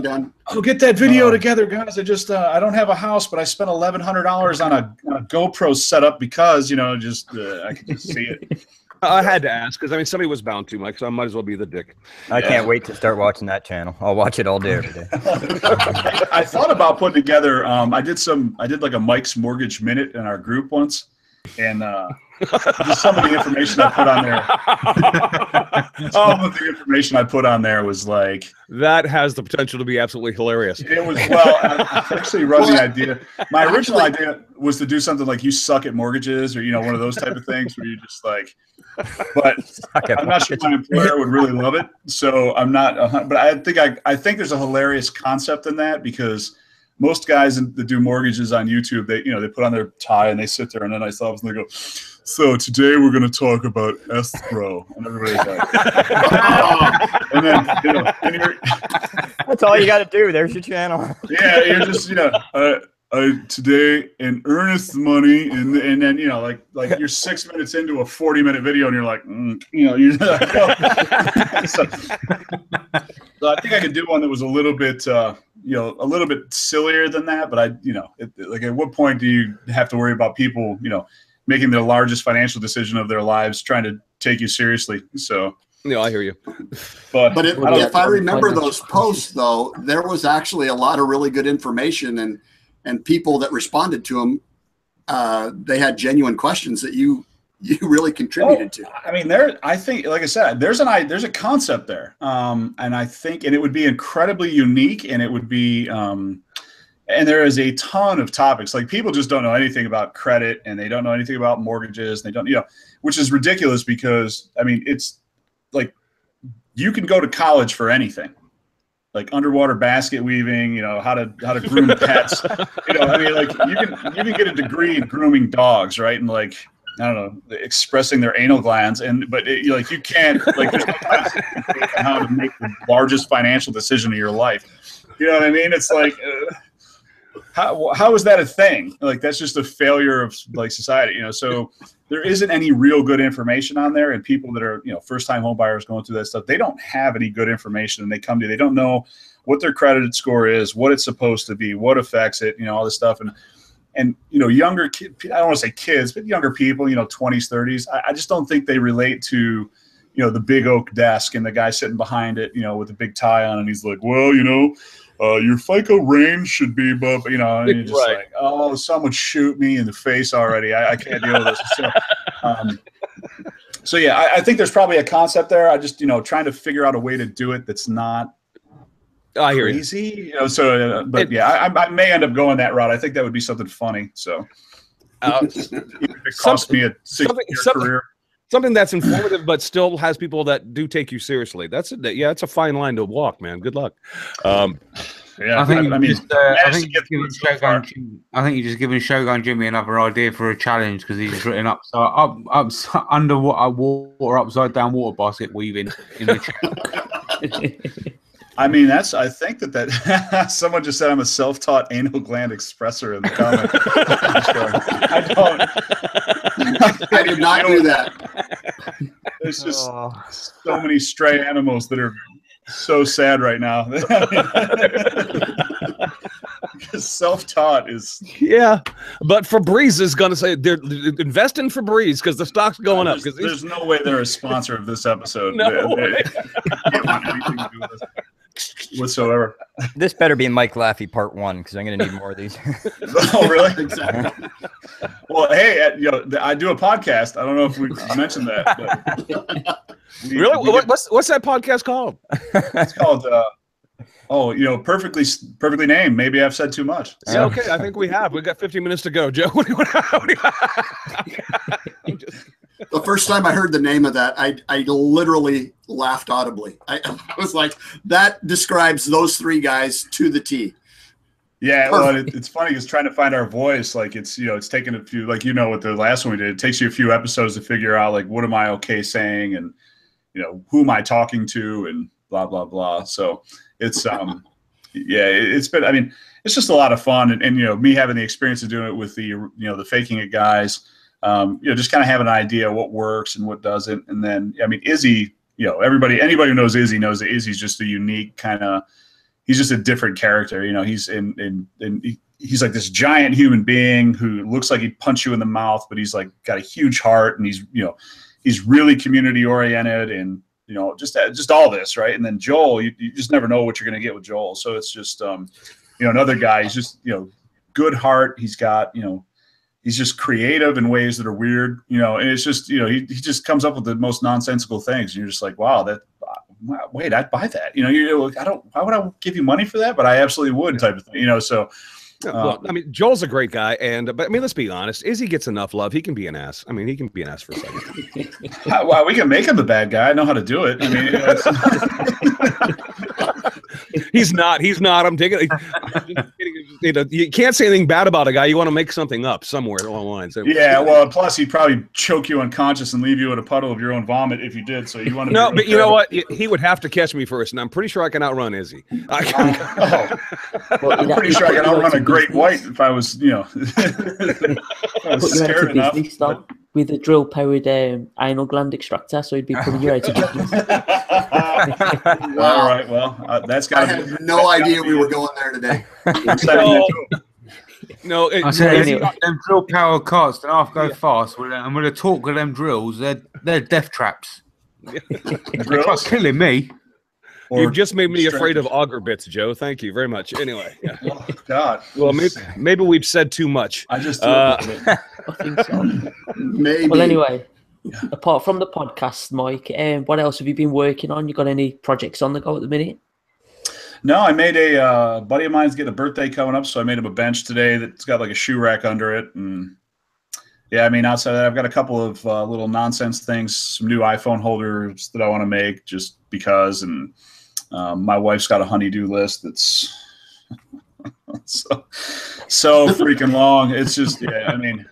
done. I'll get that video together, guys. I don't have a house, but I spent $1,100 on a GoPro setup because, you know, I could just see it. I had to ask because I mean somebody was bound to, Mike, so I might as well be the dick. I can't wait to start watching that channel. I'll watch it all day every day. I thought about putting together. I did like a Mike's Mortgage Minute in our group once, and just some of the information I put on there. Some of the information I put on there was like that has the potential to be absolutely hilarious. It was I actually run the idea. My original idea was to do something like "You suck at mortgages" or one of those type of things where you just like. But I'm not sure my employer would really love it, so I'm not. But I think there's a hilarious concept in that because most guys that do mortgages on YouTube, they put on their tie and they sit there and then I saw and they go, so today we're going to talk about escrow, and everybody's like, oh. And then that's all you got to do. There's your channel. Yeah, you're just today in earnest money, and then like you're 6 minutes into a 40-minute video and you're like, you're like, oh. So I think I could do one that was a little bit a little bit sillier than that, but like at what point do you have to worry about people making the largest financial decision of their lives trying to take you seriously? So I hear you. But if I remember those posts, though, there was actually a lot of really good information, and people that responded to them, they had genuine questions that you really contributed to. I mean, I think, like I said, there's a concept there, and I think, and it would be incredibly unique, and it would be, and there is a ton of topics. Like people just don't know anything about credit, and they don't know anything about mortgages. And they don't, which is ridiculous because I mean, it's like you can go to college for anything. Like underwater basket weaving, how to groom pets. I mean, like you can get a degree in grooming dogs, right? And like, I don't know, expressing their anal glands, but you can't like there's no class on how to make the largest financial decision of your life. You know what I mean? It's like, how is that a thing? Like that's just a failure of like society, So there isn't any real good information on there, and people that are first-time home buyers going through that stuff, they don't have any good information, and they don't know what their credit score is, what it's supposed to be, what affects it, all this stuff, and younger kids, I don't want to say kids, but younger people, 20s, 30s, I just don't think they relate to the big oak desk and the guy sitting behind it, with a big tie on, and he's like, well, your FICO range should be above, and you're just right. like, oh, someone shoot me in the face already. I can't deal with this. So yeah, I think there's probably a concept there. I just, trying to figure out a way to do it that's not crazy. But I may end up going that route. I think that would be something funny. So it cost me a 6-year career. Something that's informative, but still has people that do take you seriously. It's a fine line to walk, man. Good luck. Yeah, I think I mean, I think you're just giving Shogun Jimmy another idea for a challenge because he's written up under water upside down water basket weaving in the chat. I mean, I think that someone just said I'm a self-taught anal gland expressor in the comment. I did not do that. There's just so many stray animals that are so sad right now. Because self-taught is but Febreze is going to say they're invest in Febreze because the stock's going up. Because there's no way they're a sponsor of this episode. No they don't want anything to do with this whatsoever. This better be Mike Laffey part 1 because I'm going to need more of these. Oh, really? Exactly. Well, hey, I do a podcast. I don't know if we mentioned that. But really? What's that podcast called? It's called. Perfectly named. Maybe I've said too much. Yeah, okay, I think we have. We've got 15 minutes to go, Joe. The first time I heard the name of that, I literally laughed audibly. I was like, that describes those three guys to the T. Yeah, well, it's funny because trying to find our voice, like it's taken a few, like with the last one we did, it takes you a few episodes to figure out like what am I okay saying and who am I talking to and blah blah blah. So it's it's been, I mean, it's just a lot of fun and me having the experience of doing it with the the Faking It guys. Just kind of have an idea what works and what doesn't. And then, I mean, Izzy, anybody who knows Izzy knows that Izzy's just a unique kind of, he's just a different character. He's he's like this giant human being who looks like he'd punch you in the mouth, but he's like got a huge heart and he's really community oriented and, just all this. Right. And then Joel, you just never know what you're going to get with Joel. So it's just, another guy, he's just, good heart. He's got, he's just creative in ways that are weird, and it's just, he just comes up with the most nonsensical things. And you're just like, wow, wait, I'd buy that. You're like, why would I give you money for that? But I absolutely would type of thing, so. Well, I mean, Joel's a great guy. But I mean, let's be honest. Izzy gets enough love. He can be an ass. I mean, he can be an ass for a second. Well, we can make him the bad guy. I know how to do it. I mean, he's not. I'm taking you can't say anything bad about a guy. You want to make something up somewhere along the lines. Yeah, well, plus he'd probably choke you unconscious and leave you in a puddle of your own vomit if you did. So you want to but you know what? He would have to catch me first, and I'm pretty sure I can outrun Izzy. I'm pretty sure I can outrun a great white if I was, if I was scared enough. With a drill-powered anal gland extractor, so he'd be putting you out of business. Wow. All right, well, that's got. I had no idea we were going there today. No, I said them drill power carts that half go fast. And with the talk of them drills, they're death traps. They're not killing me. You've just made me afraid of auger bits, Joe. Thank you very much. Anyway, oh, God. Well, maybe we've said too much. I just I think so. Maybe. Well, anyway, apart from the podcast, Mike, what else have you been working on? You got any projects on the go at the minute? No, I made a buddy of mine's getting a birthday coming up, so I made him a bench today that's got like a shoe rack under it. And yeah, I mean, outside of that, I've got a couple of little nonsense things, some new iPhone holders that I want to make just because. And my wife's got a honey-do list that's so freaking long. It's just, yeah, I mean,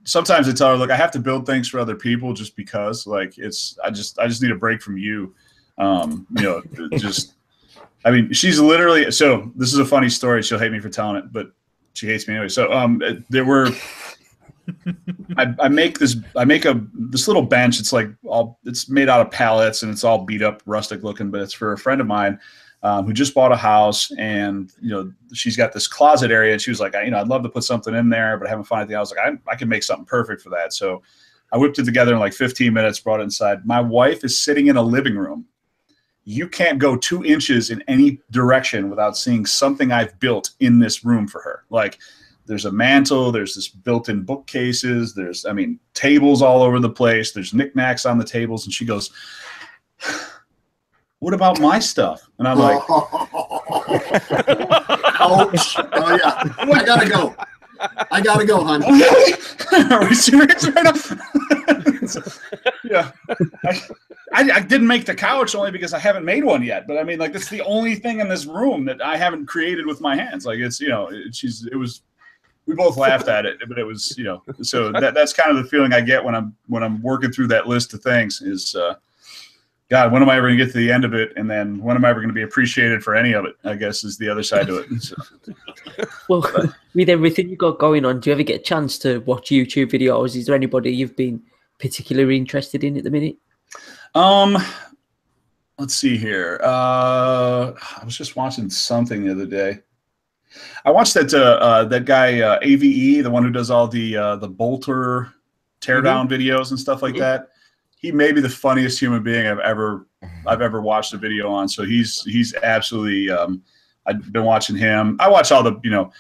sometimes I tell her, look, I have to build things for other people just because, like, I just need a break from you. I mean, she's literally, so this is a funny story. She'll hate me for telling it, but she hates me anyway. So I make this little bench. It's like it's made out of pallets and it's all beat up, rustic looking, but it's for a friend of mine who just bought a house, and she's got this closet area, and she was like, I'd love to put something in there, but I haven't found anything. I was like, I can make something perfect for that. So I whipped it together in like 15 minutes, brought it inside. My wife is sitting in a living room. You can't go 2 inches in any direction without seeing something I've built in this room for her. Like, there's a mantle, there's this built-in bookcases, there's, tables all over the place, there's knickknacks on the tables, and she goes, what about my stuff? And I'm like, ouch. Oh, yeah. I gotta go, hon. Are we serious right now? Yeah, I didn't make the couch only because I haven't made one yet. But I mean, like, that's the only thing in this room that I haven't created with my hands. Like, it's, you know, it was. We both laughed at it, but it was, you know. So that's kind of the feeling I get when I'm working through that list of things. Is God, when am I ever going to get to the end of it? And then when am I ever going to be appreciated for any of it? I guess is the other side to it. So. Well, with everything you got going on, do you ever get a chance to watch YouTube videos? Is there anybody you've been particularly interested in at the minute? Let's see here. I was just watching something the other day. I watched that guy AVE, the one who does all the bolter teardown videos and stuff like that. He may be the funniest human being I've ever watched a video on. So he's absolutely. I've been watching him. I watch all the, you know,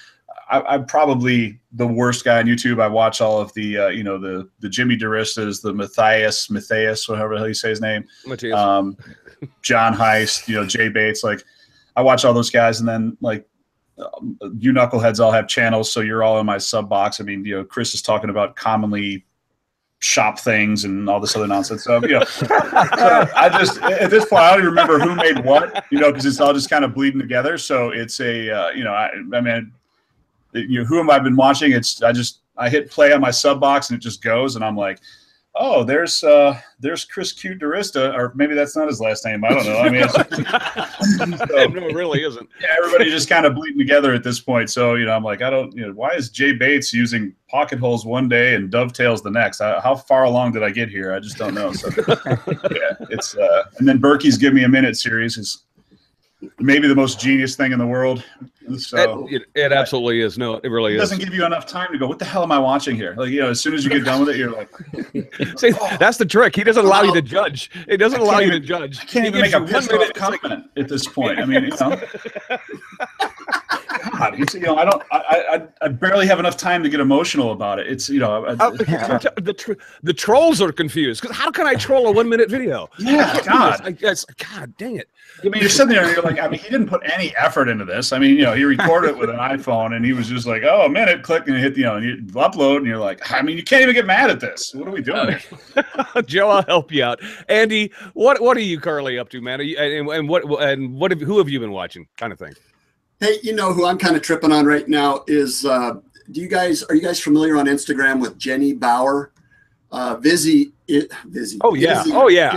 I'm probably the worst guy on YouTube. I watch all of the you know, the Jimmy DeRistas, the Matthias, whatever the hell you say his name, John Heist, you know, Jay Bates. Like, I watch all those guys, and then like. You knuckleheads all have channels, so you're all in my sub box. I mean, you know, Chris is talking about commonly shop things and all this other nonsense. So, you know, so I just, at this point, I don't even remember who made what, you know, because it's all just kind of bleeding together. So it's a, you know, I mean, you know, who have I been watching? I hit play on my sub box and it just goes, and I'm like, oh, there's Chris Cute DeRista, or maybe that's not his last name. I don't know. I mean, no, it really isn't. Yeah, everybody just kind of bleeding together at this point. So, you know, I'm like, you know, why is Jay Bates using pocket holes one day and dovetails the next? How far along did I get here? I just don't know. So, yeah, it's and then Berkey's Give Me a Minute series is maybe the most genius thing in the world. So it absolutely is. No, it really is. It doesn't give you enough time to go, what the hell am I watching here? Like, you know, as soon as you get done with it, you're like, see, that's the trick. He doesn't allow you to judge. It doesn't allow you to judge. I can't even make a pissed off comment at this point. I mean, you know. God, you know, I barely have enough time to get emotional about it. It's, you know, the trolls are confused because how can I troll a 1 minute video? Yeah, God, God dang it. I mean, you're sitting there and you're like, I mean, he didn't put any effort into this. I mean, you know, he recorded it with an iPhone and he was just like, oh, a minute, click and hit, you know, and you upload and you're like, I mean, you can't even get mad at this. What are we doing? Joe, I'll help you out. Andy, what are you currently up to, man? Who have you been watching, kind of thing? Hey, you know who I'm kind of tripping on right now is are you guys familiar on Instagram with Jenny Bauer? Vizzy. Oh yeah. Vizzy, oh yeah.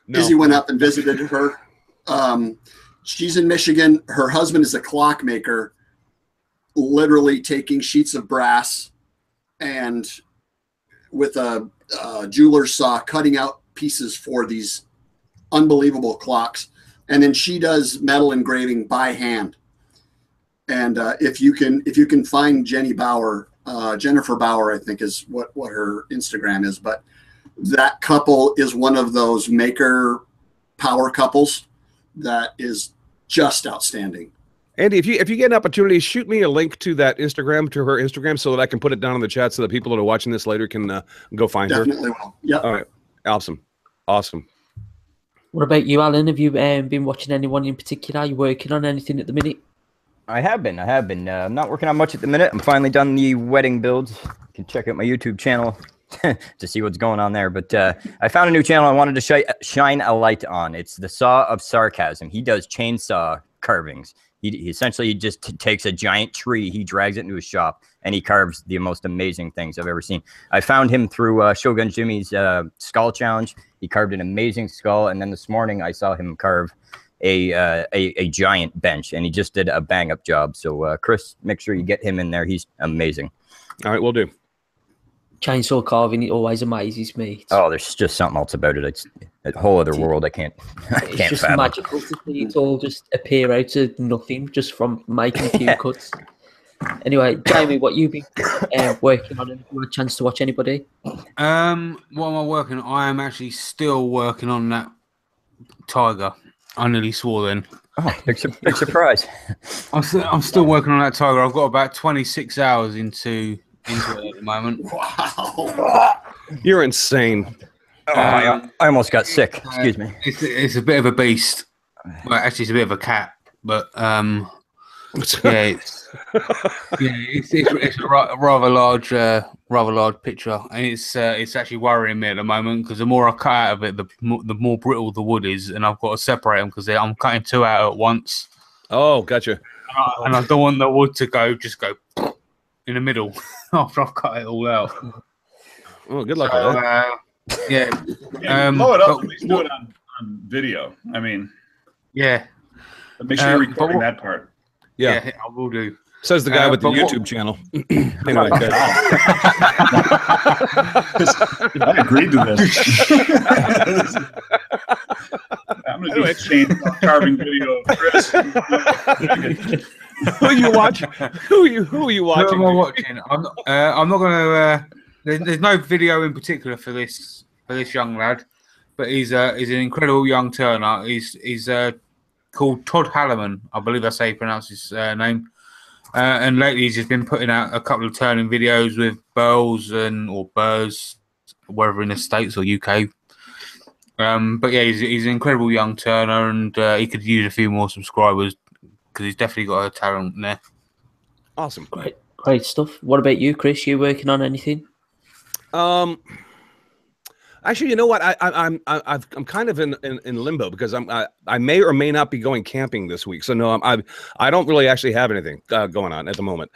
Vizzy went up and visited her. She's in Michigan. Her husband is a clockmaker, literally taking sheets of brass and with a jeweler's saw cutting out pieces for these unbelievable clocks. And then she does metal engraving by hand. And if you can find Jenny Bauer, Jennifer Bauer, I think is what her Instagram is. But that couple is one of those maker power couples that is just outstanding. Andy, if you get an opportunity, shoot me a link to that Instagram, to her Instagram, so that I can put it down in the chat so that people that are watching this later can go find her. Definitely will. Yeah. All right. Awesome. What about you, Alan? Have you been watching anyone in particular? Are you working on anything at the minute? I have been. I'm not working on much at the minute. I'm finally done the wedding builds. You can check out my YouTube channel to see what's going on there. But I found a new channel I wanted to shine a light on. It's the Saw of Sarcasm. He does chainsaw carvings. He essentially just takes a giant tree, he drags it into his shop, and he carves the most amazing things I've ever seen. I found him through Shogun Jimmy's skull challenge. He carved an amazing skull, and then this morning I saw him carve a giant bench, and he just did a bang-up job. So, Chris, make sure you get him in there. He's amazing. All right, we'll do. Chainsaw carving, it always amazes me. Oh, there's just something else about it. It's a whole other world. I can't It's just fathom. magical to see it all just appear out of nothing, just from making a few cuts. Anyway, Jamie, what you been working on? Have you had a chance to watch anybody? What am I working on? I am actually still working on that tiger. I nearly swore then. Oh, big surprise. I'm still working on that tiger. I've got about 26 hours into it at the moment. Wow. You're insane. Oh, I almost got sick. Excuse me. It's a bit of a beast. Well, actually, it's a bit of a cat. But It's a rather large picture, and it's actually worrying me at the moment because the more I cut out of it, the more brittle the wood is, and I've got to separate them because I'm cutting two out at once. Oh, gotcha. And I don't want the wood to go in the middle after I've cut it all out. Oh, good luck with that. Blow it up. At least do it on video. I mean, yeah. Make sure you're recording that part. Yeah, I will do. Says the guy with the YouTube channel. Anyway, I agreed to this. I'm going to do a chainsaw carving video of Chris. Who are you watching? Who are you watching? Who am I watching? I'm not going to. There's no video in particular for this young lad, but he's an incredible young turner. He's called Todd Halloman, I believe that's how you pronounce his name. And lately he's just been putting out a couple of turning videos with Burls or Burrs, wherever in the States or UK. But yeah, he's an incredible young turner, and he could use a few more subscribers because he's definitely got a talent there. Awesome. Great stuff. What about you, Chris? You working on anything? Actually, you know what? I'm kind of in limbo because I may or may not be going camping this week. So no, I don't really actually have anything going on at the moment.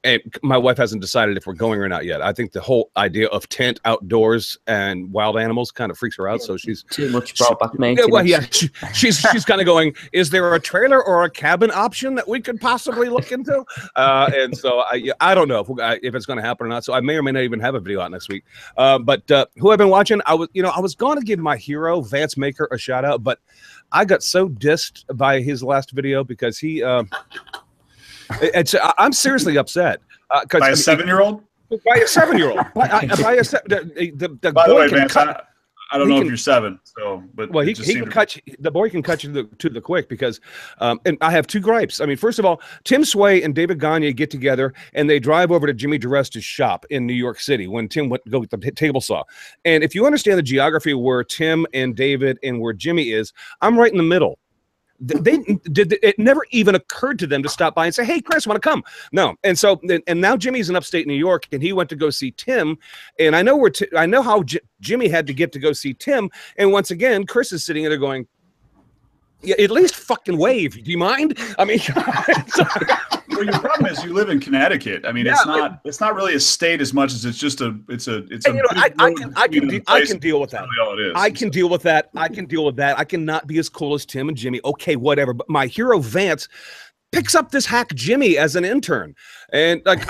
And my wife hasn't decided if we're going or not yet. I think the whole idea of tent outdoors and wild animals kind of freaks her out. So she's too much brought back maintenance. Well, yeah, she's kind of going, is there a trailer or a cabin option that we could possibly look into? And so I don't know if it's going to happen or not. So I may or may not even have a video out next week. But who I've been watching, I was going to give my hero Vance Maker a shout out, but I got so dissed by his last video because he. I'm seriously upset. By a 7-year-old? By a 7-year-old. By the way, Vance, I don't know if you're 7, so but well, he can cut you, the boy can cut you to the quick because, and I have two gripes. I mean, first of all, Tim Sway and David Gagne get together and they drive over to Jimmy DeResta's shop in New York City when Tim went to go get the table saw. And if you understand the geography of where Tim and David and where Jimmy is, I'm right in the middle. It never even occurred to them to stop by and say, hey, Chris, want to come? No. And so, and now Jimmy's in upstate New York and he went to go see Tim. And I know I know how Jimmy had to get to go see Tim. And once again, Chris is sitting there going, yeah, at least fucking wave. Do you mind? I mean, well, your problem is you live in Connecticut. I mean, yeah, it's not really a state as much as it's just I can deal with that. Really all it is. I can deal with that. I can deal with that. I cannot be as cool as Tim and Jimmy. Okay, whatever. But my hero Vance picks up this hack Jimmy as an intern, and like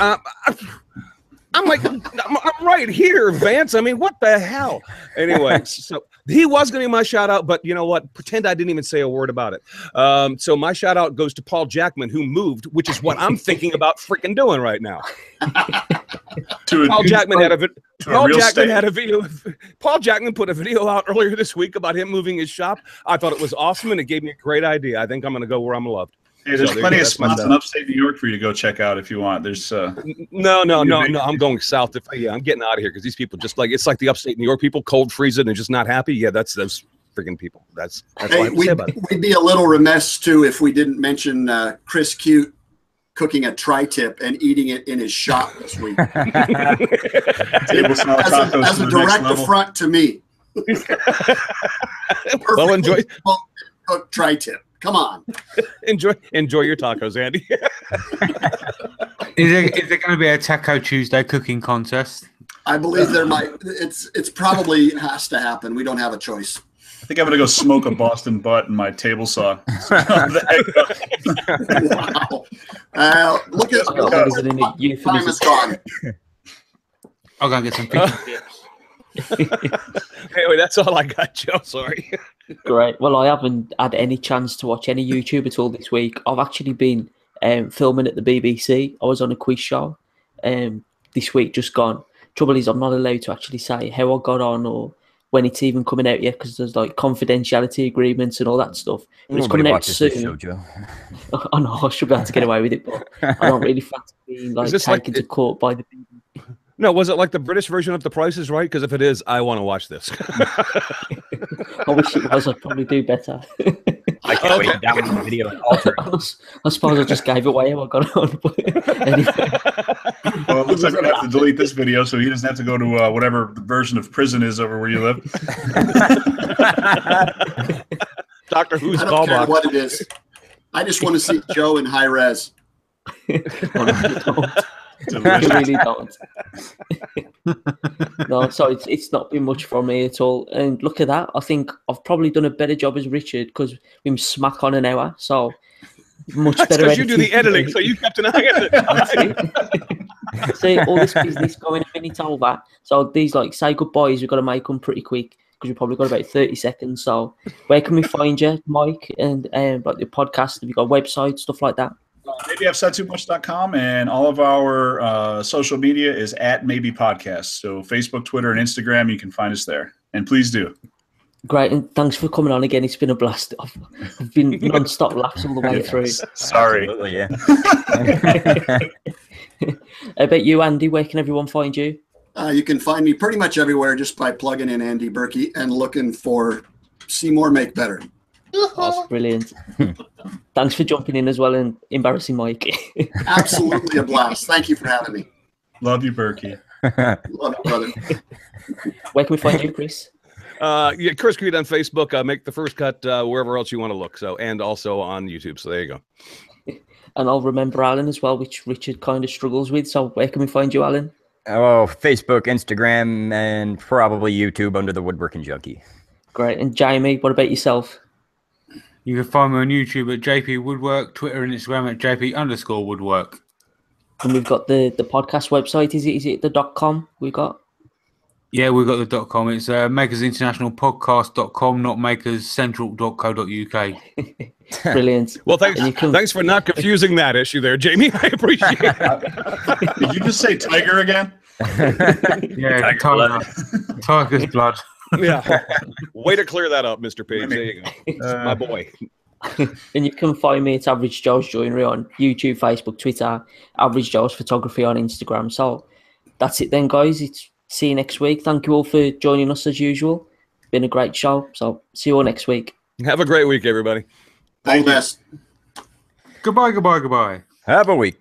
I'm like, I'm right here, Vance. I mean, what the hell? Anyway, so he was going to be my shout out, but you know what? Pretend I didn't even say a word about it. So my shout out goes to Paul Jackman, who moved, which is what I'm thinking about freaking doing right now. Paul Jackman had a video. Paul Jackman put a video out earlier this week about him moving his shop. I thought it was awesome, and it gave me a great idea. I think I'm going to go where I'm loved. Hey, there's plenty of spots in upstate New York for you to go check out if you want. There's no. I'm going south. I'm getting out of here because these people just like it's like the upstate New York people, cold freezing and just not happy. Yeah, that's those freaking people. That's what I have to say about it. We'd be a little remiss too if we didn't mention Chris Cute cooking a tri-tip and eating it in his shop this week. as a direct affront to me. Well, enjoy. Cooked tri-tip. Come on. Enjoy your tacos, Andy. Is there going to be a Taco Tuesday cooking contest? I believe there might. It's probably has to happen. We don't have a choice. I think I'm gonna go smoke a Boston butt in my table saw. Wow. Look at time is gone. I'll go and get some pizza. Anyway, that's all I got, Joe. Sorry. Great. Well, I haven't had any chance to watch any YouTube at all this week. I've actually been filming at the BBC. I was on a quiz show this week, just gone. Trouble is, I'm not allowed to actually say how I got on or when it's even coming out yet because there's like confidentiality agreements and all that stuff. But it's coming out soon. Show, Joe. I know I should be able to get away with it, but I don't really fancy being taken to court by the BBC. No, was it like the British version of The Price is Right? Because if it is, I want to watch this. I wish it was. I'd probably do better. I can't wait to download the video and alter it. I suppose I just gave away how I got on. But anyway. Well, it looks like we're going to have to delete this video so he doesn't have to go to whatever version of prison is over where you live. Doctor Who's I don't care callback. what it is. I just want to see Joe in high res. You really don't. No, so it's not been much for me at all. And look at that. I think I've probably done a better job as Richard because we smack on an hour. So much better. Because you do the editing, so you kept an eye on it. See, all this business going a minute over. So these say goodbyes, we've got to make them pretty quick because we've probably got about 30 seconds. So where can we find you, Mike? And like the podcast, have you got a website, stuff like that? Maybe I've said too much.com, and all of our social media is at Maybe Podcast. So Facebook, Twitter, and Instagram, you can find us there. And please do. Great, and thanks for coming on again. It's been a blast. I've been non-stop laughs all the way through. Sorry. Absolutely, yeah. I bet you, Andy, where can everyone find you? You can find me pretty much everywhere just by plugging in Andy Berkey and looking for See More, Make Better. That's brilliant. Thanks for jumping in as well and embarrassing Mike. Absolutely a blast. Thank you for having me. Love you, Berkey. Love you, brother. Where can we find you, Chris? Yeah, Chris Creed on Facebook. Make the first cut wherever else you want to look. So, and also on YouTube. So there you go. And I'll remember Alan as well, which Richard kind of struggles with. So where can we find you, Alan? Oh, Facebook, Instagram, and probably YouTube under the Woodworking Junkie. Great. And Jamie, what about yourself? You can find me on YouTube at JP Woodwork, Twitter and Instagram at JP_Woodwork. And we've got the podcast website. Is it the .com we've got? Yeah, we've got the .com. It's makersinternationalpodcast.com, not makerscentral.co.uk. Brilliant. Well, thanks for not confusing that issue there, Jamie. I appreciate it. Did you just say tiger again? Yeah, tiger's blood. Yeah. Way to clear that up, Mr. Page. There you go. My boy. And you can find me at Average Joe's Joinery on YouTube, Facebook, Twitter, Average Joe's Photography on Instagram. So that's it then, guys. See you next week. Thank you all for joining us as usual. Been a great show. So see you all next week. Have a great week, everybody. All the best. Goodbye, goodbye, goodbye. Have a week.